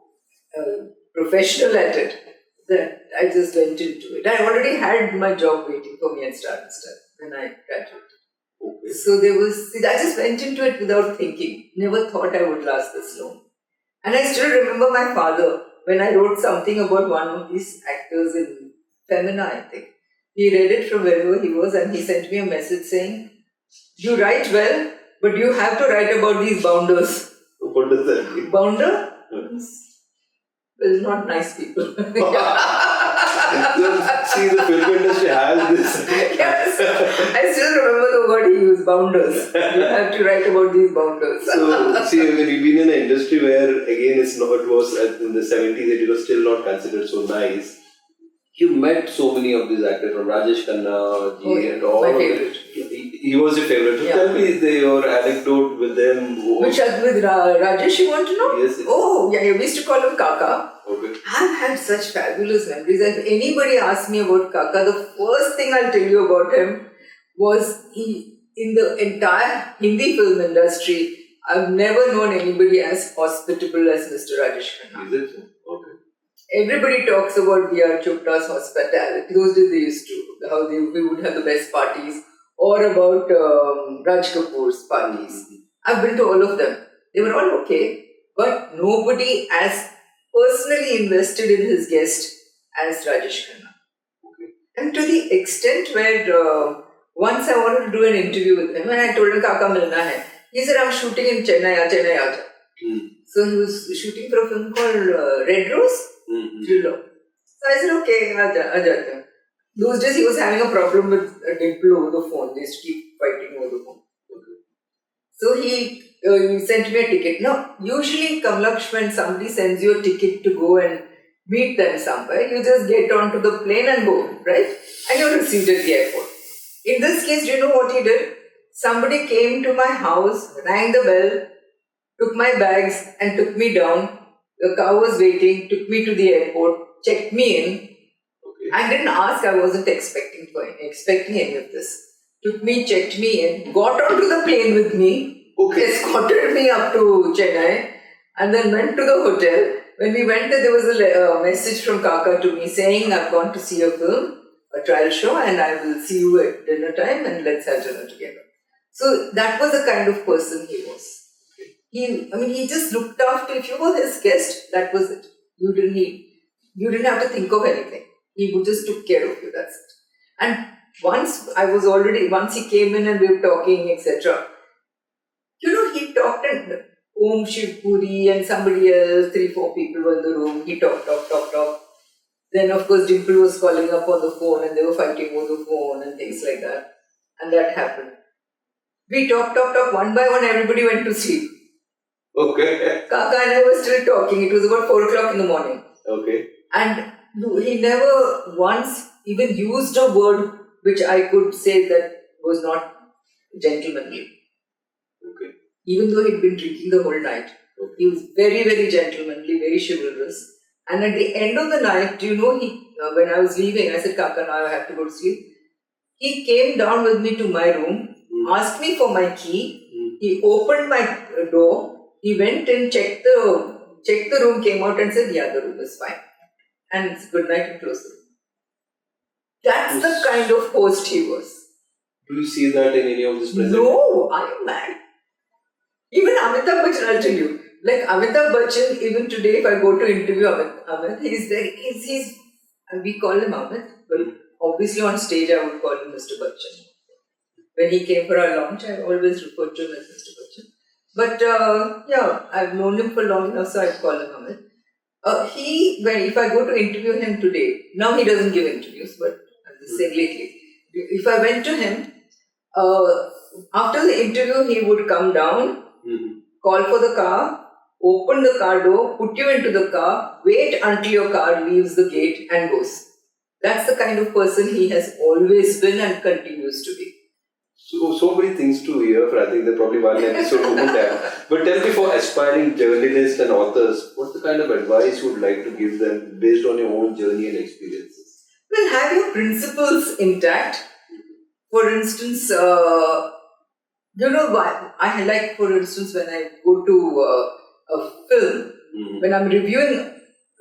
professional at it that I just went into it. I already had my job waiting for me at Star and Star when I graduated. Okay. So I just went into it without thinking. Never thought I would last this long. And I still remember my father when I wrote something about one of these actors in Femina, I think. He read it from wherever he was and he sent me a message saying, "You write well, but you have to write about these bounders." What does that mean? Bounder? Well, not nice people. See, the film industry has this. Yes, I still remember the word he used, bounders. You have to write about these bounders. So, see, when you've been in an industry where, again, it was in the 70s, it was still not considered so nice. You met so many of these actors from Rajesh Khanna and all my of favorite. He was your favorite. So tell me your anecdote with them. Which with Rajesh you want to know? Yes. Oh, yeah, we used to call him Kaka. Okay. I've had such fabulous memories. If anybody asks me about Kaka, the first thing I'll tell you about him was in the entire Hindi film industry, I've never known anybody as hospitable as Mr. Rajesh Khanna. Is it? Okay. Everybody talks about B.R. Chopra's hospitality. Those days they used to, how we would have the best parties, or about Raj Kapoor's parties. Mm-hmm. I've been to all of them. They were all okay, but nobody as personally invested in his guest as Rajesh Khanna. Okay. And to the extent where once I wanted to do an interview with him and I told him, "Kaka milna hai." He said, "I'm shooting in Chennai, Chennai aaja." So he was shooting for a film called Red Rose. Thriller. So I said, "Okay, aaja." Those days he was having a problem with Dimple over the phone. They used to keep fighting over the phone. Okay. So he sent me a ticket. Now, usually Kamlksh, when somebody sends you a ticket to go and meet them somewhere, you just get onto the plane and go, right? And you're received at the airport. In this case, do you know what he did? Somebody came to my house, rang the bell, took my bags and took me down. The car was waiting, took me to the airport, checked me in. Okay. I didn't ask, I wasn't expecting any of this. Took me, checked me in, got onto the plane with me, escorted me up to Chennai, and then went to the hotel. When we went there was a message from Kaka to me saying, "I've gone to see a film, a trial show, and I will see you at dinner time and let's have dinner together." So that was the kind of person he was. He just looked after. If you were his guest, that was it. You didn't have to think of anything. He just took care of you. That's it. And once he came in and we were talking, etc. He talked and Om Shiv Puri and somebody else, 3-4 people were in the room. He talked. Then of course Dimple was calling up on the phone and they were fighting over the phone and things like that. And that happened. We talked. One by one, everybody went to sleep. Okay. Kaka and I were still talking. It was about 4 o'clock in the morning. Okay. And he never once even used a word which I could say that was not gentlemanly. Okay. Even though he'd been drinking the whole night. Okay. He was very, very gentlemanly, very chivalrous. And at the end of the night, when I was leaving, I said, "Kaka, now I have to go to sleep." He came down with me to my room, asked me for my key. He opened my door. He went and checked the room, came out and said, yeah, the room is fine. And it's good night and closed the room. That's the kind of host he was. Do you see that in any of this present? No, are you mad? Even Amitabh Bachchan, I'll tell you. Like Amitabh Bachchan, even today, if I go to interview Amit, he's we call him Amit, but obviously on stage I would call him Mr. Bachchan. When he came for our launch, I always referred to him as Mr. Bachchan. But yeah, I've known him for long enough, so I'd call him Amit. If I go to interview him today, now he doesn't give interviews, but I'm just saying lately, if I went to him, after the interview, he would come down, call for the car, open the car door, put you into the car, wait until your car leaves the gate and goes. That's the kind of person he has always been and continues to be. So many things to hear. I think there probably one episode wouldn't have. But tell me, for aspiring journalists and authors, what's the kind of advice you would like to give them based on your own journey and experiences? Well, have your principles intact. For instance, I like, for instance, when I go to a film, when I'm reviewing,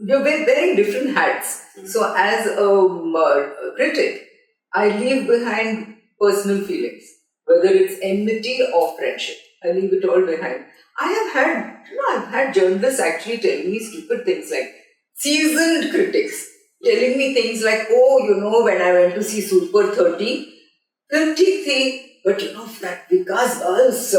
you're wearing different hats. So as a critic, I leave behind personal feelings, whether it's enmity or friendship. I leave it all behind. I've had journalists actually telling me stupid things, like seasoned critics telling me things like, when I went to see Super 30, but that Vikas Bal's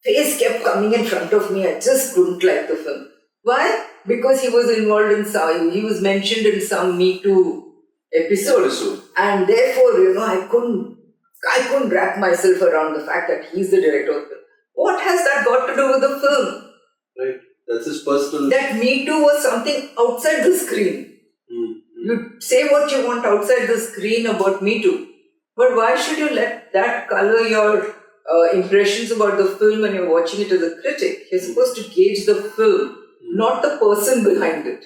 face kept coming in front of me. I just couldn't like the film. Why? Because he was involved in he was mentioned in some Me Too episode. And therefore, I couldn't wrap myself around the fact that he's the director of the film. What has that got to do with the film? Right. That's his personal... That Me Too was something outside the screen. You say what you want outside the screen about Me Too. But why should you let that color your impressions about the film when you're watching it as a critic? You're supposed to gauge the film, not the person behind it.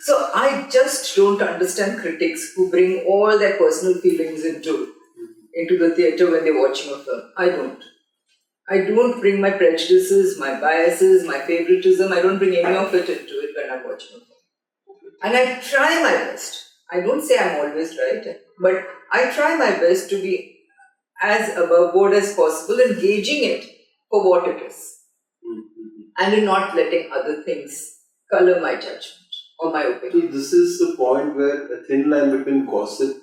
So I just don't understand critics who bring all their personal feelings into the theatre when they're watching a film. I don't bring my prejudices, my biases, my favoritism. I don't bring any of it into it when I'm watching a film. And I try my best. I don't say I'm always right, but I try my best to be as above board as possible and gauging it for what it is. And in not letting other things color my judgment or my opinion. So this is the point where a thin line between gossip...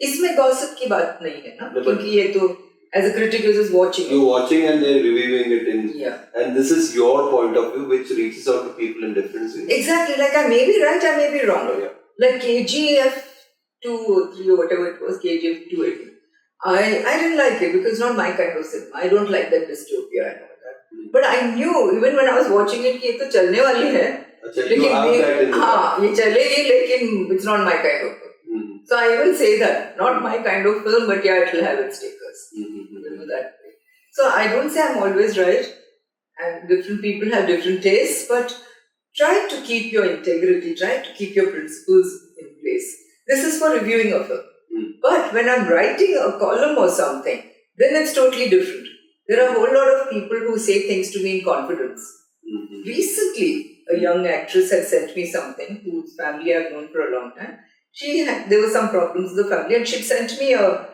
इसमें gossip की बात नहीं है ना, क्योंकि ये तो as a critic you're just watching. You're watching and they're reviewing it yeah. And this is your point of view which reaches out to people in different ways. Exactly, like I may be right, I may be wrong. Yeah. Like KGF 2 or 3 or whatever it was, KGF 280. I didn't like it because it's not my kind of cinema. I don't like that dystopia and all that. But I knew even when I was watching it कि ये तो चलने वाली है. ये चलेगी लेकिन it's not my kind of film. So I even say that, not my kind of film, but yeah, it will have its takers. That way. So I don't say I'm always right, and different people have different tastes, but try to keep your integrity, try to keep your principles in place. This is for reviewing a film. But when I'm writing a column or something, then it's totally different. There are a whole lot of people who say things to me in confidence. Recently, a young actress had sent me something, whose family I've known for a long time. There were some problems with the family, and she'd sent me a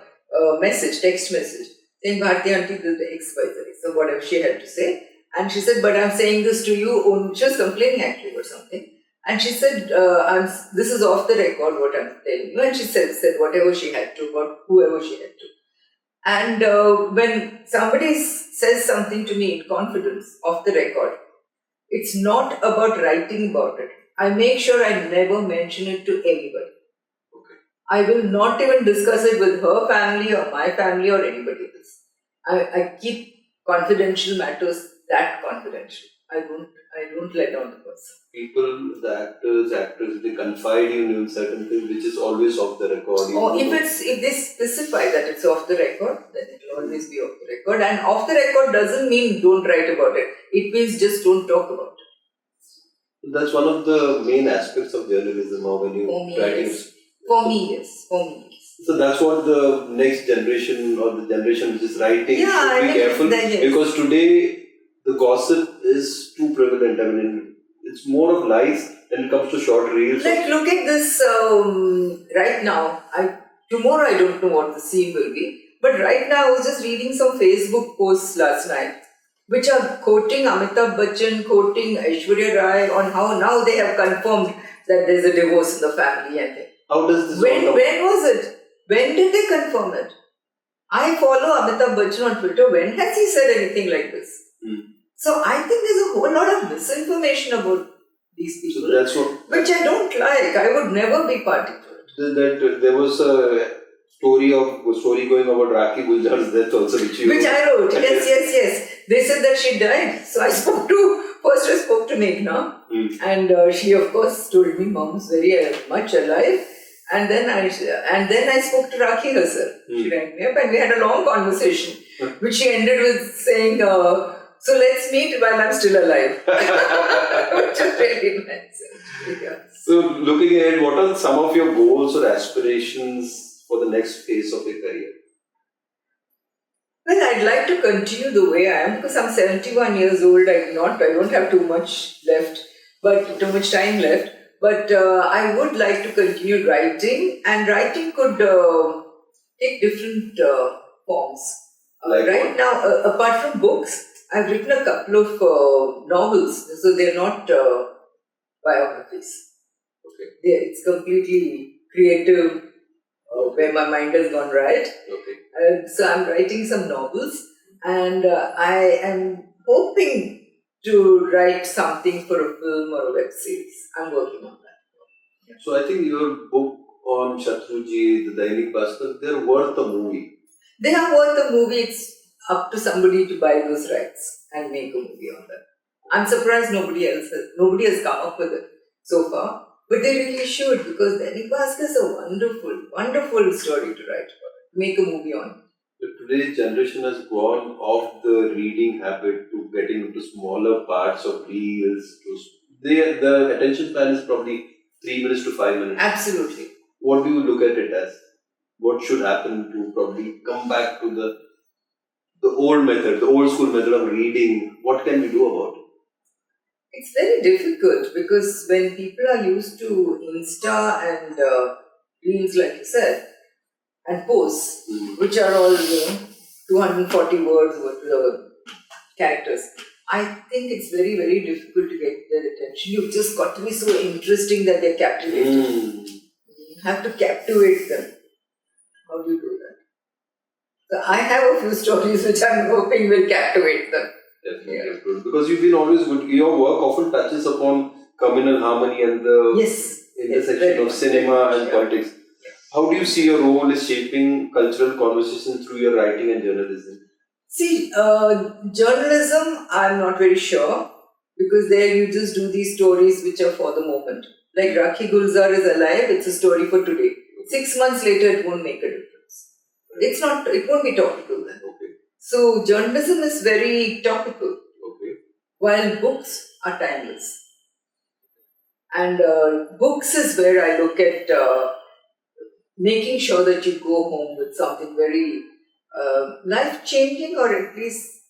text message, saying, Bharti auntie, this is the XYZ. So whatever she had to say. And she said, but I'm saying this to you, she was complaining actually or something. And she said, this is off the record what I'm telling you. And she said whatever she had to, about whoever she had to. And when somebody says something to me in confidence, off the record, it's not about writing about it. I make sure I never mention it to anybody. Okay. I will not even discuss it with her family or my family or anybody else. I keep confidential matters that confidential. I don't let down the person. People, the actors, they confide in certain things which is always off the record. Or if they specify that it's off the record, then it will always be off the record. And off the record doesn't mean don't write about it. It means just don't talk about it. That's one of the main aspects of journalism, or when you writing. For me, yes. So that's what the next generation or the generation which is writing should be careful, because today the gossip is too prevalent. I mean, it's more of lies when it comes to short reels. Like, look at this right now. Tomorrow I don't know what the scene will be. But right now I was just reading some Facebook posts last night which are quoting Amitabh Bachchan, quoting Aishwarya Rai on how now they have confirmed that there's a divorce in the family and things. How does this When was it? When did they confirm it? I follow Amitabh Bachchan on Twitter. When has he said anything like this? So I think there's a whole lot of misinformation about these people, So that's what, which I don't like. I would never be party to it. that there was a story going about Rakhi Guljar's death also, Which I wrote. Yes. They said that she died. So I spoke to Meghna, and she of course told me mom's very much alive. And then I spoke to Rakhi herself. She rang me up and we had a long conversation, which she ended with saying, so let's meet while I'm still alive. Which is really nice. Yeah. So looking ahead, what are some of your goals or aspirations for the next phase of your career? Well, I'd like to continue the way I am because I'm 71 years old. I don't have too much time left. But I would like to continue writing, and writing could take different forms. Like right what? now, apart from books, I've written a couple of novels, so they're not biographies. Okay. It's completely creative, where my mind has gone right. Okay. So I'm writing some novels, and I am hoping to write something for a film or a web series. I'm working on that. Yeah. So I think your book on Shatruji, the Dainik Bhaskar, they're worth a movie. They are worth a movie. It's up to somebody to buy those rights and make a movie on that. I'm surprised nobody has come up with it so far. But they really should, because Dainik Bhaskar is a wonderful, wonderful story to write about. Make a movie on it. Today's generation has gone off the reading habit to getting into smaller parts of reels. The attention span is probably 3 minutes to 5 minutes. Absolutely. What do you look at it as? What should happen to probably come back to the old method, the old school method of reading? What can we do about it? It's very difficult because when people are used to Insta and reels, like you said, and posts, which are all 240 words characters, I think it's very, very difficult to get their attention. You've just got to be so interesting that they're captivated. You have to captivate them. How do you do that? So I have a few stories which I'm hoping will captivate them. Definitely good. Because you've been always good. Your work often touches upon communal harmony and the intersection of cinema and politics. How do you see your role is shaping cultural conversation through your writing and journalism? See, journalism, I'm not very sure, because there you just do these stories which are for the moment. Like Rakhi Gulzar is alive, it's a story for today. 6 months later, it won't make a difference. It won't be topical then. Okay. So, journalism is very topical, Okay. while books are timeless. And books is where I look at making sure that you go home with something very life-changing, or at least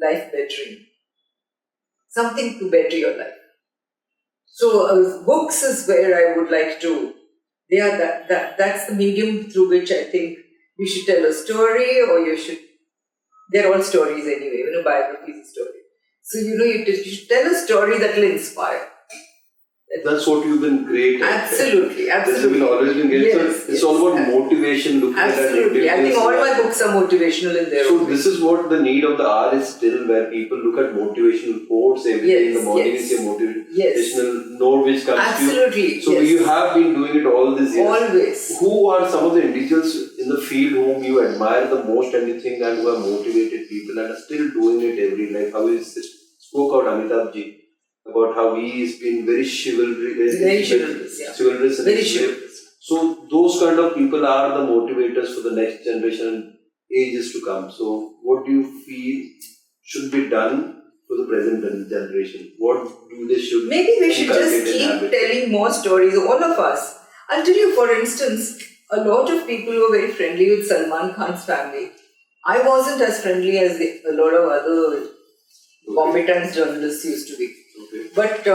life-bettering. Something to better your life. So books is where I would like to, that's the medium through which I think you should tell a story, or they're all stories anyway, biography is a story. So you should tell a story that will inspire. That's what you've been great at. Absolutely. This has always been great. It's all about motivation, looking absolutely. at I think all my books are motivational in their So own way. this is what the need of the hour is still, where people look at motivational quotes every day in the morning. Is your motivational note which comes absolutely, to you. So you have been doing it all these years. Always. Who are some of the individuals in the field whom you admire the most and you think and who have motivated people and are still doing it every day? Like how you spoke out Amitabh Ji about how he has been very chivalrous. Very chivalrous, yeah. Chivalrous and very chivalrous. So those kind of people are the motivators for the next generation and ages to come. So what do you feel should be done for the present generation? What do they should Maybe we should just keep telling more stories, all of us. I'll tell you, for instance, a lot of people were very friendly with Salman Khan's family. I wasn't as friendly as a lot of other Bombay Times journalists used to be. Okay. But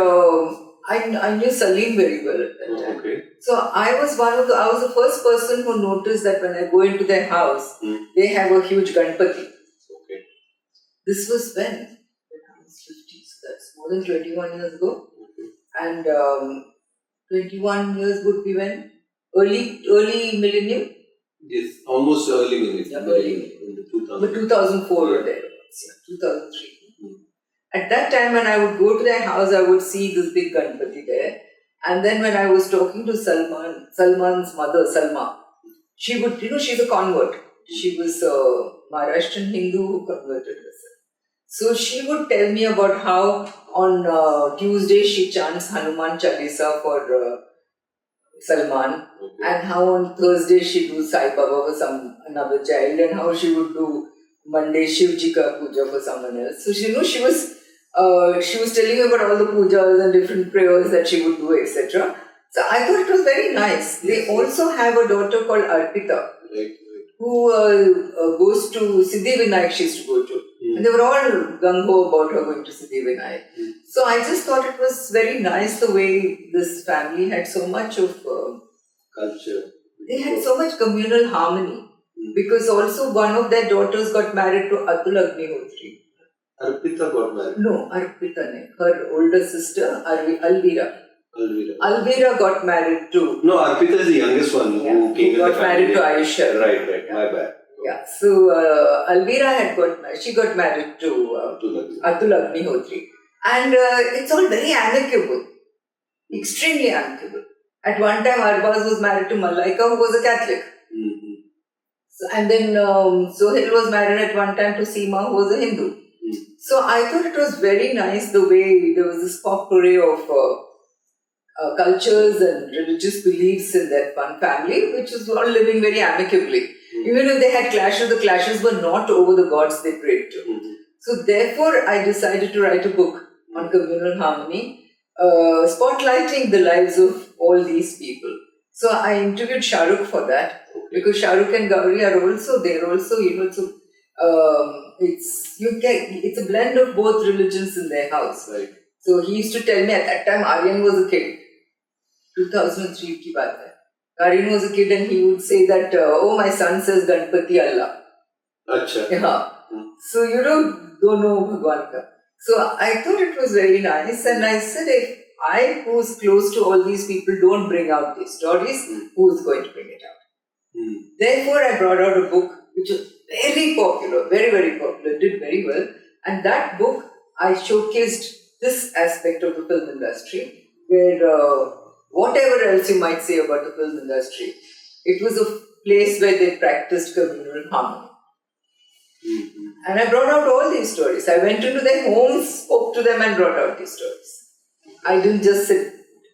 I knew Salim very well at that time. Okay. So I was the first person who noticed that when I go into their house, they have a huge Ganpati. Okay. This was when I was 50, so that's more than 21 years ago. Okay. And 21 years would be when? Early millennium? Yes, almost early millennium. Yeah, early In the 2000. But 2004 or thereabouts, 2003. At that time, when I would go to their house, I would see this big Ganpati there. And then when I was talking to Salman's mother, Salma, she would, she's a convert. She was a Maharashtrian Hindu who converted herself. So she would tell me about how on Tuesday she chants Hanuman Chalisa for Salman, and how on Thursday she do Sai Baba for another child, and how she would do Monday Shivji ka puja for someone else. So she was telling me about all the pujas and different prayers that she would do, etc. So I thought it was very nice. They also have a daughter called Arpita, who goes to Siddhi Vinayak. She used to go to, and they were all gung-ho about her going to Siddhi Vinayak. So I just thought it was very nice the way this family had so much of culture. They had so much communal harmony, because also one of their daughters got married to Atul Agnihotri. Arpita got married? No, Arpita ne. Her older sister, Alvira. Alvira got married to... No, Arpita is the youngest one who came in the family. Got married to Aisha. Right, my bad. Yeah, so Alvira she got married to Atul Agnihotri. And it's all very amicable. Extremely amicable. At one time, Arbaz was married to Malaika, who was a Catholic. So, and then Sohail was married at one time to Seema, who was a Hindu. So I thought it was very nice the way there was this potpourri of cultures and religious beliefs in that one family, which was all living very amicably. Even if they had clashes, the clashes were not over the gods they prayed to. So therefore, I decided to write a book on communal harmony, spotlighting the lives of all these people. So I interviewed Shahrukh for that, because Shahrukh and Gauri are also there. Also, it's a blend of both religions in their house. Right. So he used to tell me at that time Aryan was a kid. 2003 ki baat hai. Aryan was a kid and he would say that, oh, my son says Ganpati Allah. Acha. Yeah. So don't know Bhagwan ka. So I thought it was very nice, and I said, if I, who's close to all these people, don't bring out these stories, who's going to bring it out? Therefore, I brought out a book which was very popular, very, very popular, did very well. And that book, I showcased this aspect of the film industry, where whatever else you might say about the film industry, it was a place where they practiced communal harmony. And I brought out all these stories. I went into their homes, spoke to them and brought out these stories. I didn't just sit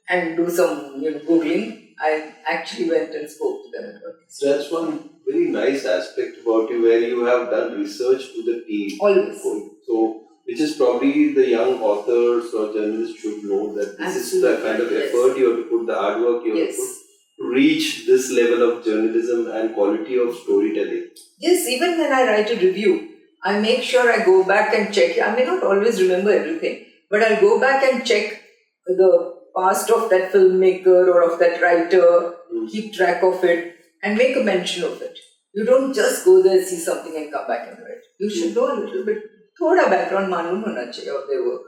and do some Googling. I actually went and spoke to them. So that's one very nice aspect about you, where you have done research to the team. Always. So, which is probably the young authors or journalists should know, that this is the kind of effort you have to put, the hard work you have to put to reach this level of journalism and quality of storytelling. Yes, even when I write a review, I make sure I go back and check. I may not always remember everything, but I'll go back and check the past of that filmmaker or of that writer, keep track of it and make a mention of it. You don't just go there, see something and come back and write. You should know a little bit. Thoda background malum hona chahiye of their work.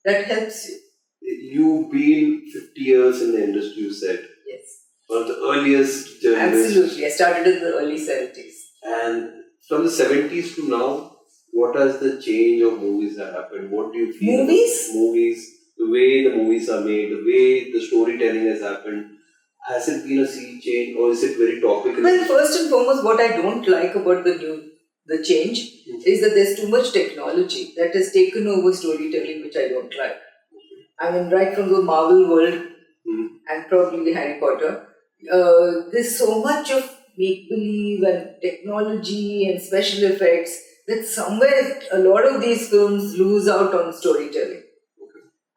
That helps you. You've been 50 years in the industry, you said. Yes. One of the earliest journalists. Absolutely. I started in the early 70s. And from the 70s to now, what has the change of movies that happened? What do you feel? Movies, the way the movies are made, the way the storytelling has happened. Has it been a sea change, or is it very topical? Well, first and foremost, what I don't like about the change is that there's too much technology that has taken over storytelling, which I don't like. I mean, right from the Marvel world and probably Harry Potter, there's so much of make-believe and technology and special effects that somewhere a lot of these films lose out on storytelling.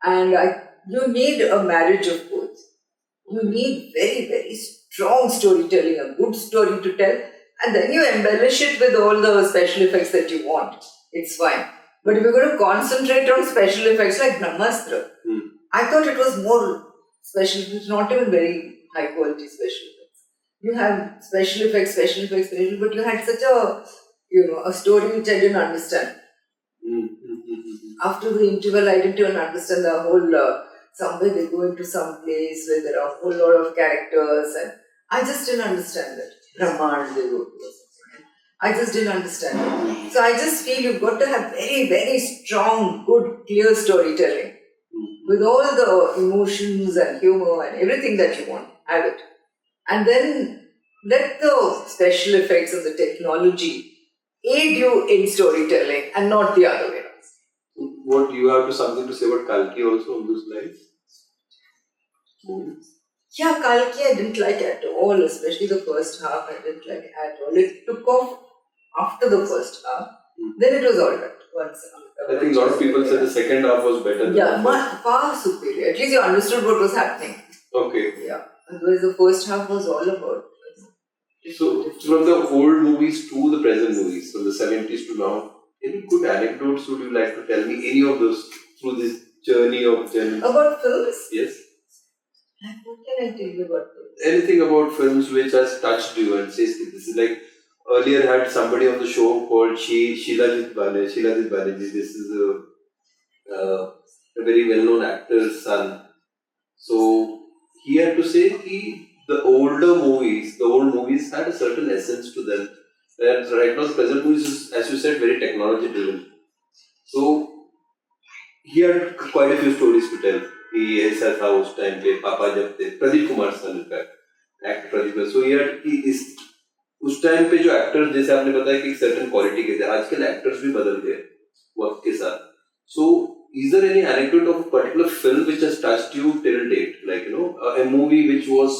And you need a marriage of both. You need very, very strong storytelling, a good story to tell, and then you embellish it with all the special effects that you want. It's fine. But if you're going to concentrate on special effects like Brahmastra, I thought it was more special, it's not even very high quality special effects. You have special effects, but you had such a story which I didn't understand. After the interval, I didn't even understand the whole, somewhere they go into some place where there are a whole lot of characters, and I just didn't understand that. Brahman, they go to or something. I just didn't understand it. So I just feel you've got to have very, very strong, good, clear storytelling with all the emotions and humor and everything that you want. Have it. And then let the special effects and the technology aid you in storytelling and not the other way around. What you have something to say about Kalki also on those lines? Yeah, Kalki I didn't like at all, especially the first half. I didn't like at all. It took off after the first half. Then it was alright. I think a lot of people said the second half was better than the first. Far superior. At least you understood what was happening. Okay. Yeah. Otherwise the first half was all about. So from the old movies to the present movies, from the 70s to now, any good anecdotes would you like to tell me? Any of those through this journey? About films? Yes. What can I tell you about films? Anything about films which has touched you and says this is like earlier had somebody on the show called Sheila Banerjee. This is a very well-known actor's son. So he had to say the old movies had a certain essence to them. Whereas right now the present movies is, as you said, very technology driven. So he had quite a few stories to tell. He ऐसा था उस time पे पापा जब थे प्रदीप कुमार सन का actor Pradeep सो इस उस टाइम पे जो एक्टर्स जैसे आपने बताया कि एक सर्टेन क्वालिटी के थे आजकल एक्टर्स भी बदल गए वक्त के साथ सो is there any anecdote of a particular film which has touched you till date, like a movie which was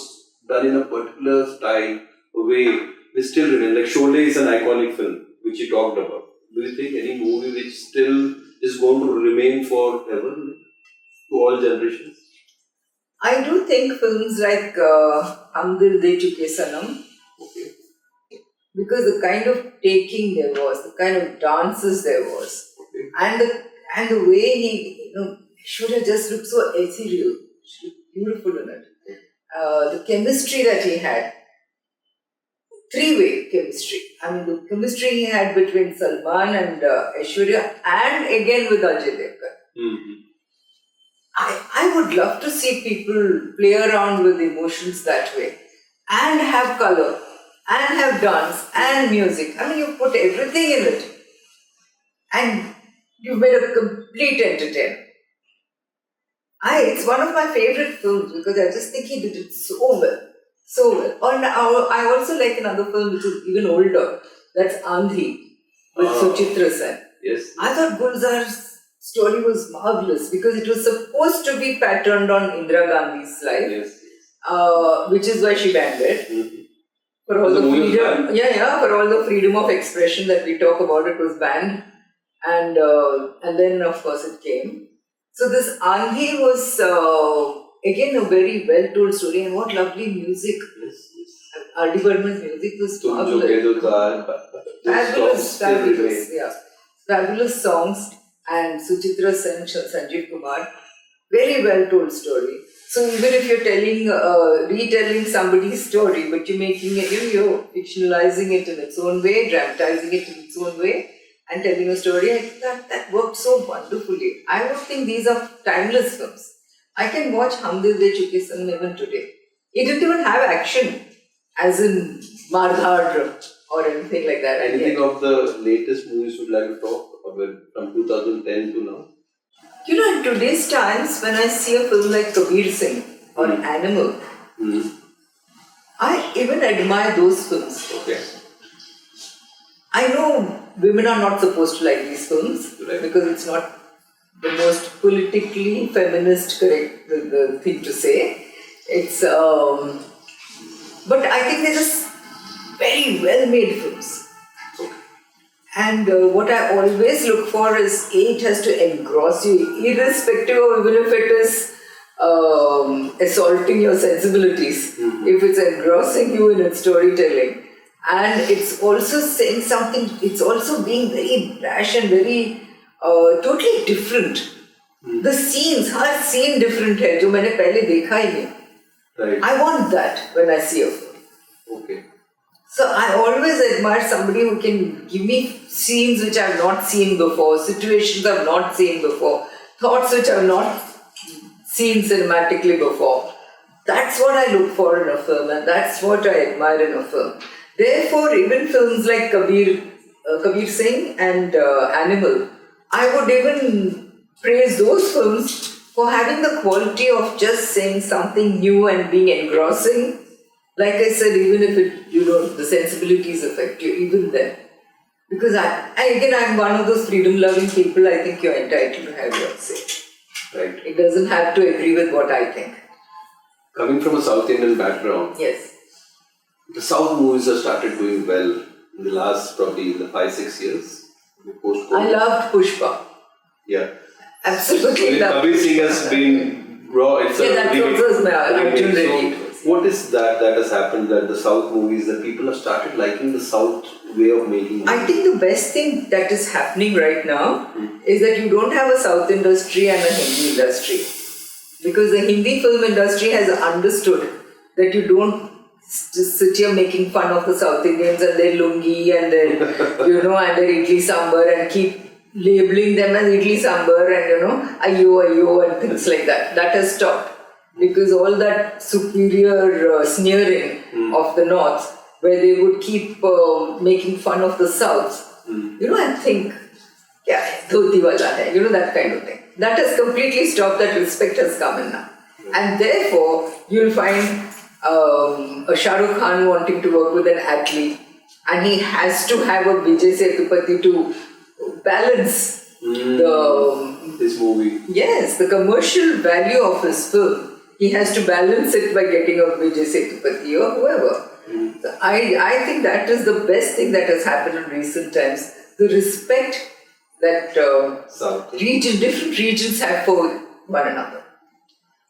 done in a particular style way which still remains, like Sholay is an iconic film which you talked about. Do you think any movie which still is going to remain forever to all generations? I do think films like Hum Dil De Chuke Sanam, because the kind of taking there was, the kind of dances there was, and the way he, Shura just looked so ethereal, she looked beautiful in it. The chemistry that he had, three-way chemistry. I mean, the chemistry he had between Salman and Aishwarya, and again with Ajay Devgan. I would love to see people play around with emotions that way, and have color, and have dance, and music. I mean, you put everything in it, and you made a complete entertainment. It's one of my favorite films because I just think he did it so well. So well. And I also like another film which is even older. That's Andhi with Suchitra Sen. Yes. I thought Gulzar's story was marvelous because it was supposed to be patterned on Indira Gandhi's life. Yes. Which is why she banned it. For all the freedom, for all the freedom of expression that we talk about, it was banned. And then of course it came. So this Andhi was again a very well told story, and what lovely music. R.D. Burman's music was fabulous, fabulous songs, and Suchitra Sen, Sanjeev Kumar, very well told story. So even if you're retelling somebody's story, but you're making it, you're fictionalizing it in its own way, dramatizing it in its own way, and telling a story, I think that worked so wonderfully. I don't think these are timeless films. I can watch Hum Dil De Chuke Sanam even today. It didn't even have action, as in Mardhar or anything like that. Anything of the latest movies you'd like to talk about from 2010 to now? In today's times, when I see a film like Kabir Singh or Animal, I even admire those films. Okay. I know women are not supposed to like these films because it's not the most politically feminist correct the thing to say. It's but I think they're just very well made films. And what I always look for is it has to engross you, irrespective of even if it is assaulting your sensibilities. If it's engrossing you in its storytelling. And it's also saying something, it's also being very brash and very totally different. The scenes, her scene different है जो मैंने पहले देखा ही नहीं. Right. I want that when I see a film. Okay. So I always admire somebody who can give me scenes which I have not seen before, situations I have not seen before, thoughts which I have not seen cinematically before. That's what I look for in a film, and that's what I admire in a film. Therefore, even films like Kabir Singh and Animal, I would even praise those films for having the quality of just saying something new and being engrossing. Like I said, even if the sensibilities affect you, even then. Because I'm one of those freedom-loving people. I think you're entitled to have your say. Right. It doesn't have to agree with what I think. Coming from a South Indian background, Yes. the South movies have started doing well in the last probably 5-6 years. I loved Pushpa. Yeah. Absolutely loved Kabir Singh has been raw. It's that was my Arjun Reddy. So, what is that has happened that the South movies, that people have started liking the South way of making movies? I think the best thing that is happening right now is that you don't have a South industry and a Hindi industry. Because the Hindi film industry has understood that you don't just sit here making fun of the South Indians and their lungi and their, and their idli sambar and keep labeling them as idli sambar and, ayyo and things like that. That has stopped. Because all that superior sneering of the North, where they would keep making fun of the South, and think, dhoti wala hai, that kind of thing. That has completely stopped, that respect has come in now. And therefore, you'll find a Shah Rukh Khan wanting to work with an athlete, and he has to have a Vijay Sethupathi to balance this movie. Yes, the commercial value of his film. He has to balance it by getting a Vijay Sethupathi or whoever. So I think that is the best thing that has happened in recent times. The respect that different regions have for one another.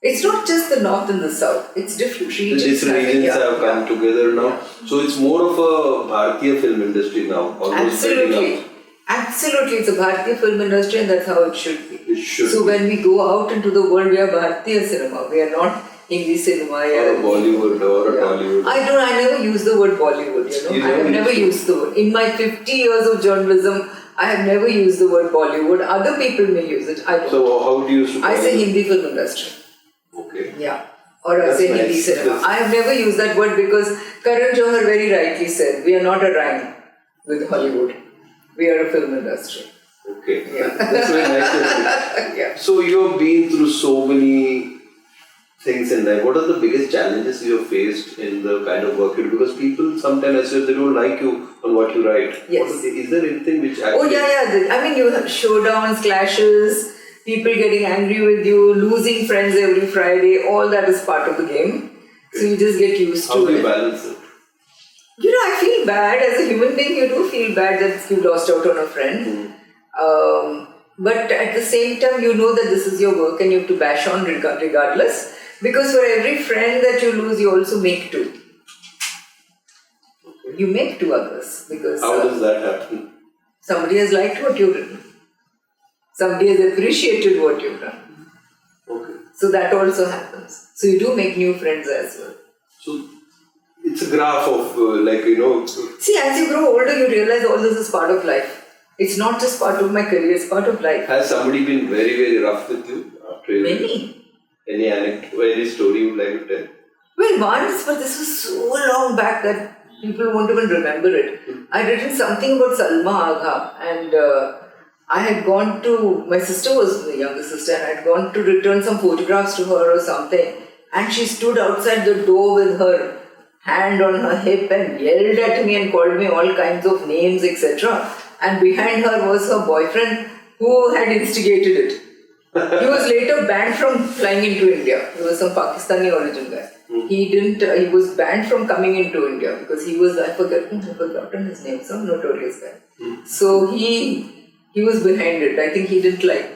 It's not just the North and the South. It's different regions. The different regions have come together now. So it's more of a Bharatiya film industry now. Absolutely. Absolutely. It's a Bharatiya film industry, and that's how it should be. It should so be. When we go out into the world, we are Bharatiya cinema. We are not Hindi cinema. Or a Bollywood or a Tollywood. I never use the word Bollywood, I have never used the word. In my 50 years of journalism, I have never used the word Bollywood. Other people may use it. I don't. So how do you use it? I say Hindi film industry. Okay. Yeah. Or I say Hindi cinema. I have never used that word because Karan Johar very rightly said, we are not a rhyme with Hollywood. We are a film industry. Okay. Yeah. That's very nice to see. Yeah. So you have been through so many things in life. What are the biggest challenges you have faced in the kind of work you do? Because people sometimes as if they don't like you on what you write. Yes. Is there anything which actually... Oh yeah. I mean, you have showdowns, clashes, people getting angry with you, losing friends every Friday. All that is part of the game. So you just get used to it. How do you balance it? I feel bad. As a human being, you do feel bad that you lost out on a friend. But at the same time, you know that this is your work and you have to bash on regardless. Because for every friend that you lose, you also make two. Okay. You make two others. Because how does that happen? Somebody has liked what you've written. Somebody has appreciated what you've done. Okay. So that also happens. So you do make new friends as well. So it's a graph of See, as you grow older, you realize all this is part of life. It's not just part of my career, it's part of life. Has somebody been very, very rough with you? Many. Any anecdote, any story you would like to tell? Well, once, but this was so long back that people won't even remember it. I'd written something about Salma Agha, and I had gone to, my sister was the younger sister, and I had gone to return some photographs to her or something, and she stood outside the door with her hand on her hip and yelled at me and called me all kinds of names, etc. And behind her was her boyfriend who had instigated it. He was later banned from flying into India. He was some Pakistani origin guy. He was banned from coming into India because he was, I've forgotten his name, some notorious guy. So he was behind it. I think he didn't like.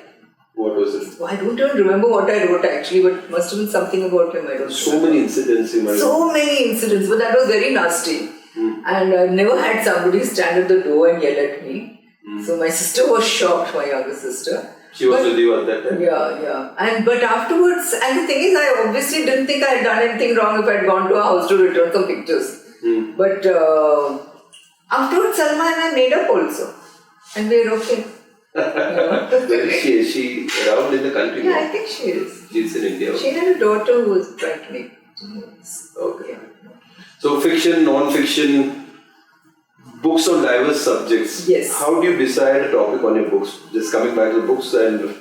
What was it? I don't even remember what I wrote actually, but it must have been something about him. I don't So many incidents you might have. So many incidents, but that was very nasty. And I've never had somebody stand at the door and yell at me. So my sister was shocked, my younger sister. She was with you at that time? Yeah. But afterwards, and the thing is, I obviously didn't think I had done anything wrong if I had gone to a house to return some pictures. But afterwards, Salma and I made up also. And we are okay. Where is she? Is she around in the country? Yeah, I think she is. She's in India. She had a daughter who was trying to make movies. Okay. So fiction, non-fiction, books on diverse subjects. Yes. How do you decide a topic on your books? Just coming back to the books, and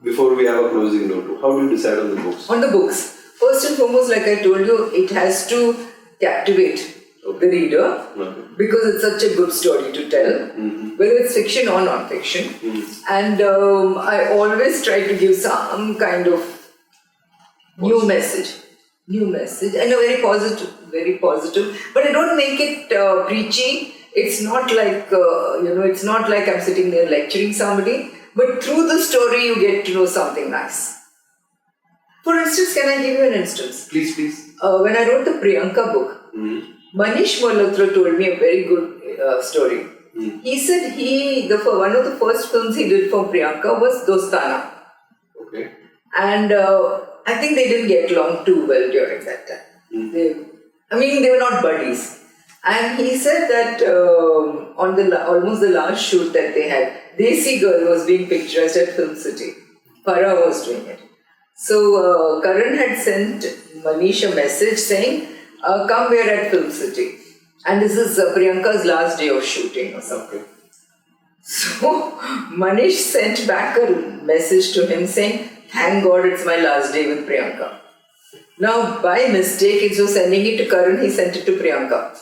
before we have a closing note, how do you decide on the books? On the books. First and foremost, like I told you, it has to captivate the reader because it's such a good story to tell, whether it's fiction or non-fiction. And I always try to give some kind of new message, and a very positive. But I don't make it preachy. It's not like it's not like I'm sitting there lecturing somebody. But through the story, you get to know something nice. For instance, can I give you an instance? Please. When I wrote the Priyanka book, Manish Malhotra told me a very good story. He said one of the first films he did for Priyanka was Dostana. Okay. And I think they didn't get along too well during that time. They were not buddies. And he said that on almost the last shoot that they had, Desi Girl was being picturized at Film City. Farah was doing it. So Karan had sent Manish a message saying, come, we are at Film City. And this is Priyanka's last day of shooting or something. So Manish sent back a message to him saying, thank God it's my last day with Priyanka. Now, by mistake, instead of sending it to Karan, he sent it to Priyanka.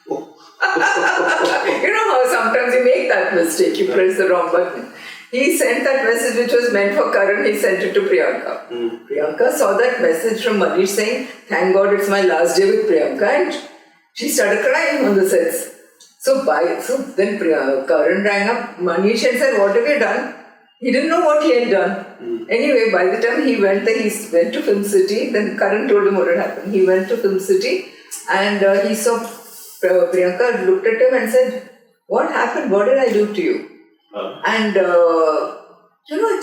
You know how sometimes you make that mistake, you press the wrong button. He sent that message which was meant for Karan, he sent it to Priyanka. Priyanka saw that message from Manish saying, thank God it's my last day with Priyanka, and she started crying on the sets. So then Karan rang up Manish and said, what have you done? He didn't know what he had done. Anyway, by the time he went there, he went to Film City. Then Karan told him what had happened. He went to Film City and he saw Priyanka, looked at him and said, what happened? What did I do to you? And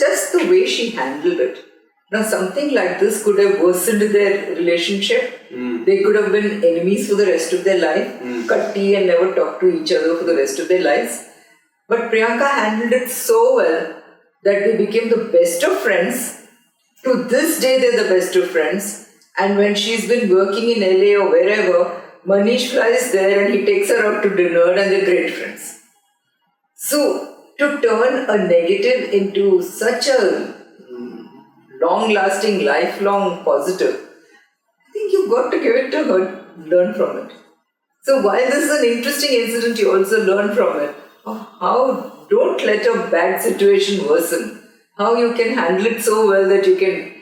just the way she handled it. Now, something like this could have worsened their relationship. They could have been enemies for the rest of their life, cut tea and never talk to each other for the rest of their lives. But Priyanka handled it so well that they became the best of friends. To this day, they're the best of friends. And when she's been working in LA or wherever, Manish flies there and he takes her out to dinner and they're great friends. So, to turn a negative into such a long-lasting, lifelong positive, I think you've got to give it to her, learn from it. So while this is an interesting incident, you also learn from it how don't let a bad situation worsen. How you can handle it so well that you can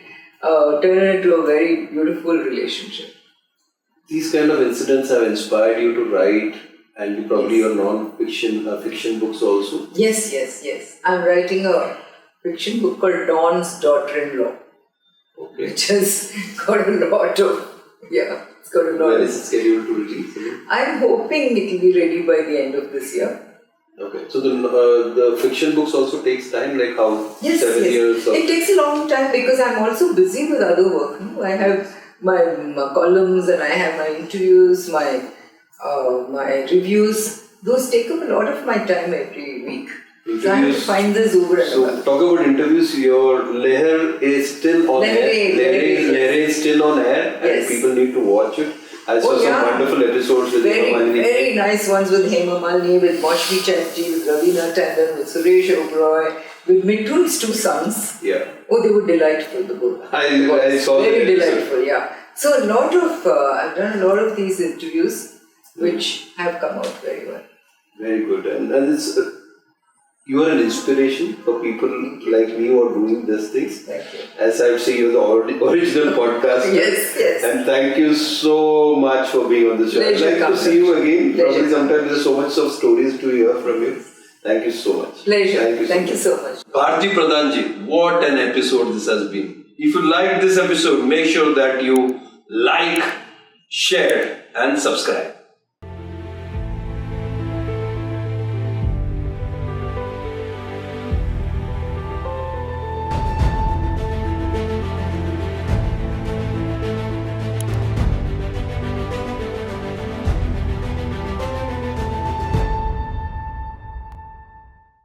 turn it into a very beautiful relationship. These kind of incidents have inspired you to write, and you probably your non-fiction, fiction books also. Yes. I'm writing a fiction book called Dawn's Daughter-in-Law. Okay. Which has got a lot of, it's got a lot. When is it scheduled to release? I'm hoping it will be ready by the end of this year. Okay. So the fiction books also takes time, like how 7 years? It takes a long time because I'm also busy with other work. I have my columns and I have my interviews, my reviews. Those take up a lot of my time every week. So I have to find this over and over. So talk about interviews. Your Leher is still on air. Leher is still on air, and people need to watch it. I saw some wonderful episodes with very nice ones with Hema Malini, with Moshmi Chatterjee, with Ravina Tandon, with Suresh Oberoi, with Mithun's two sons. Yeah. Oh, they were delightful, the book. I saw very delightful, So I've done a lot of these interviews which have come out very well. Very good. And it's you are an inspiration for people like me who are doing these things. Thank you. As I've seen, you're the original podcaster. Yes. And thank you so much for being on the show. Pleasure, I'd like to see you again. Probably sometimes there's so much of stories to hear from you. Thank you so much. Pleasure. Thank you so much. Bharti Pradhan ji, what an episode this has been. If you like this episode, make sure that you like, share and subscribe.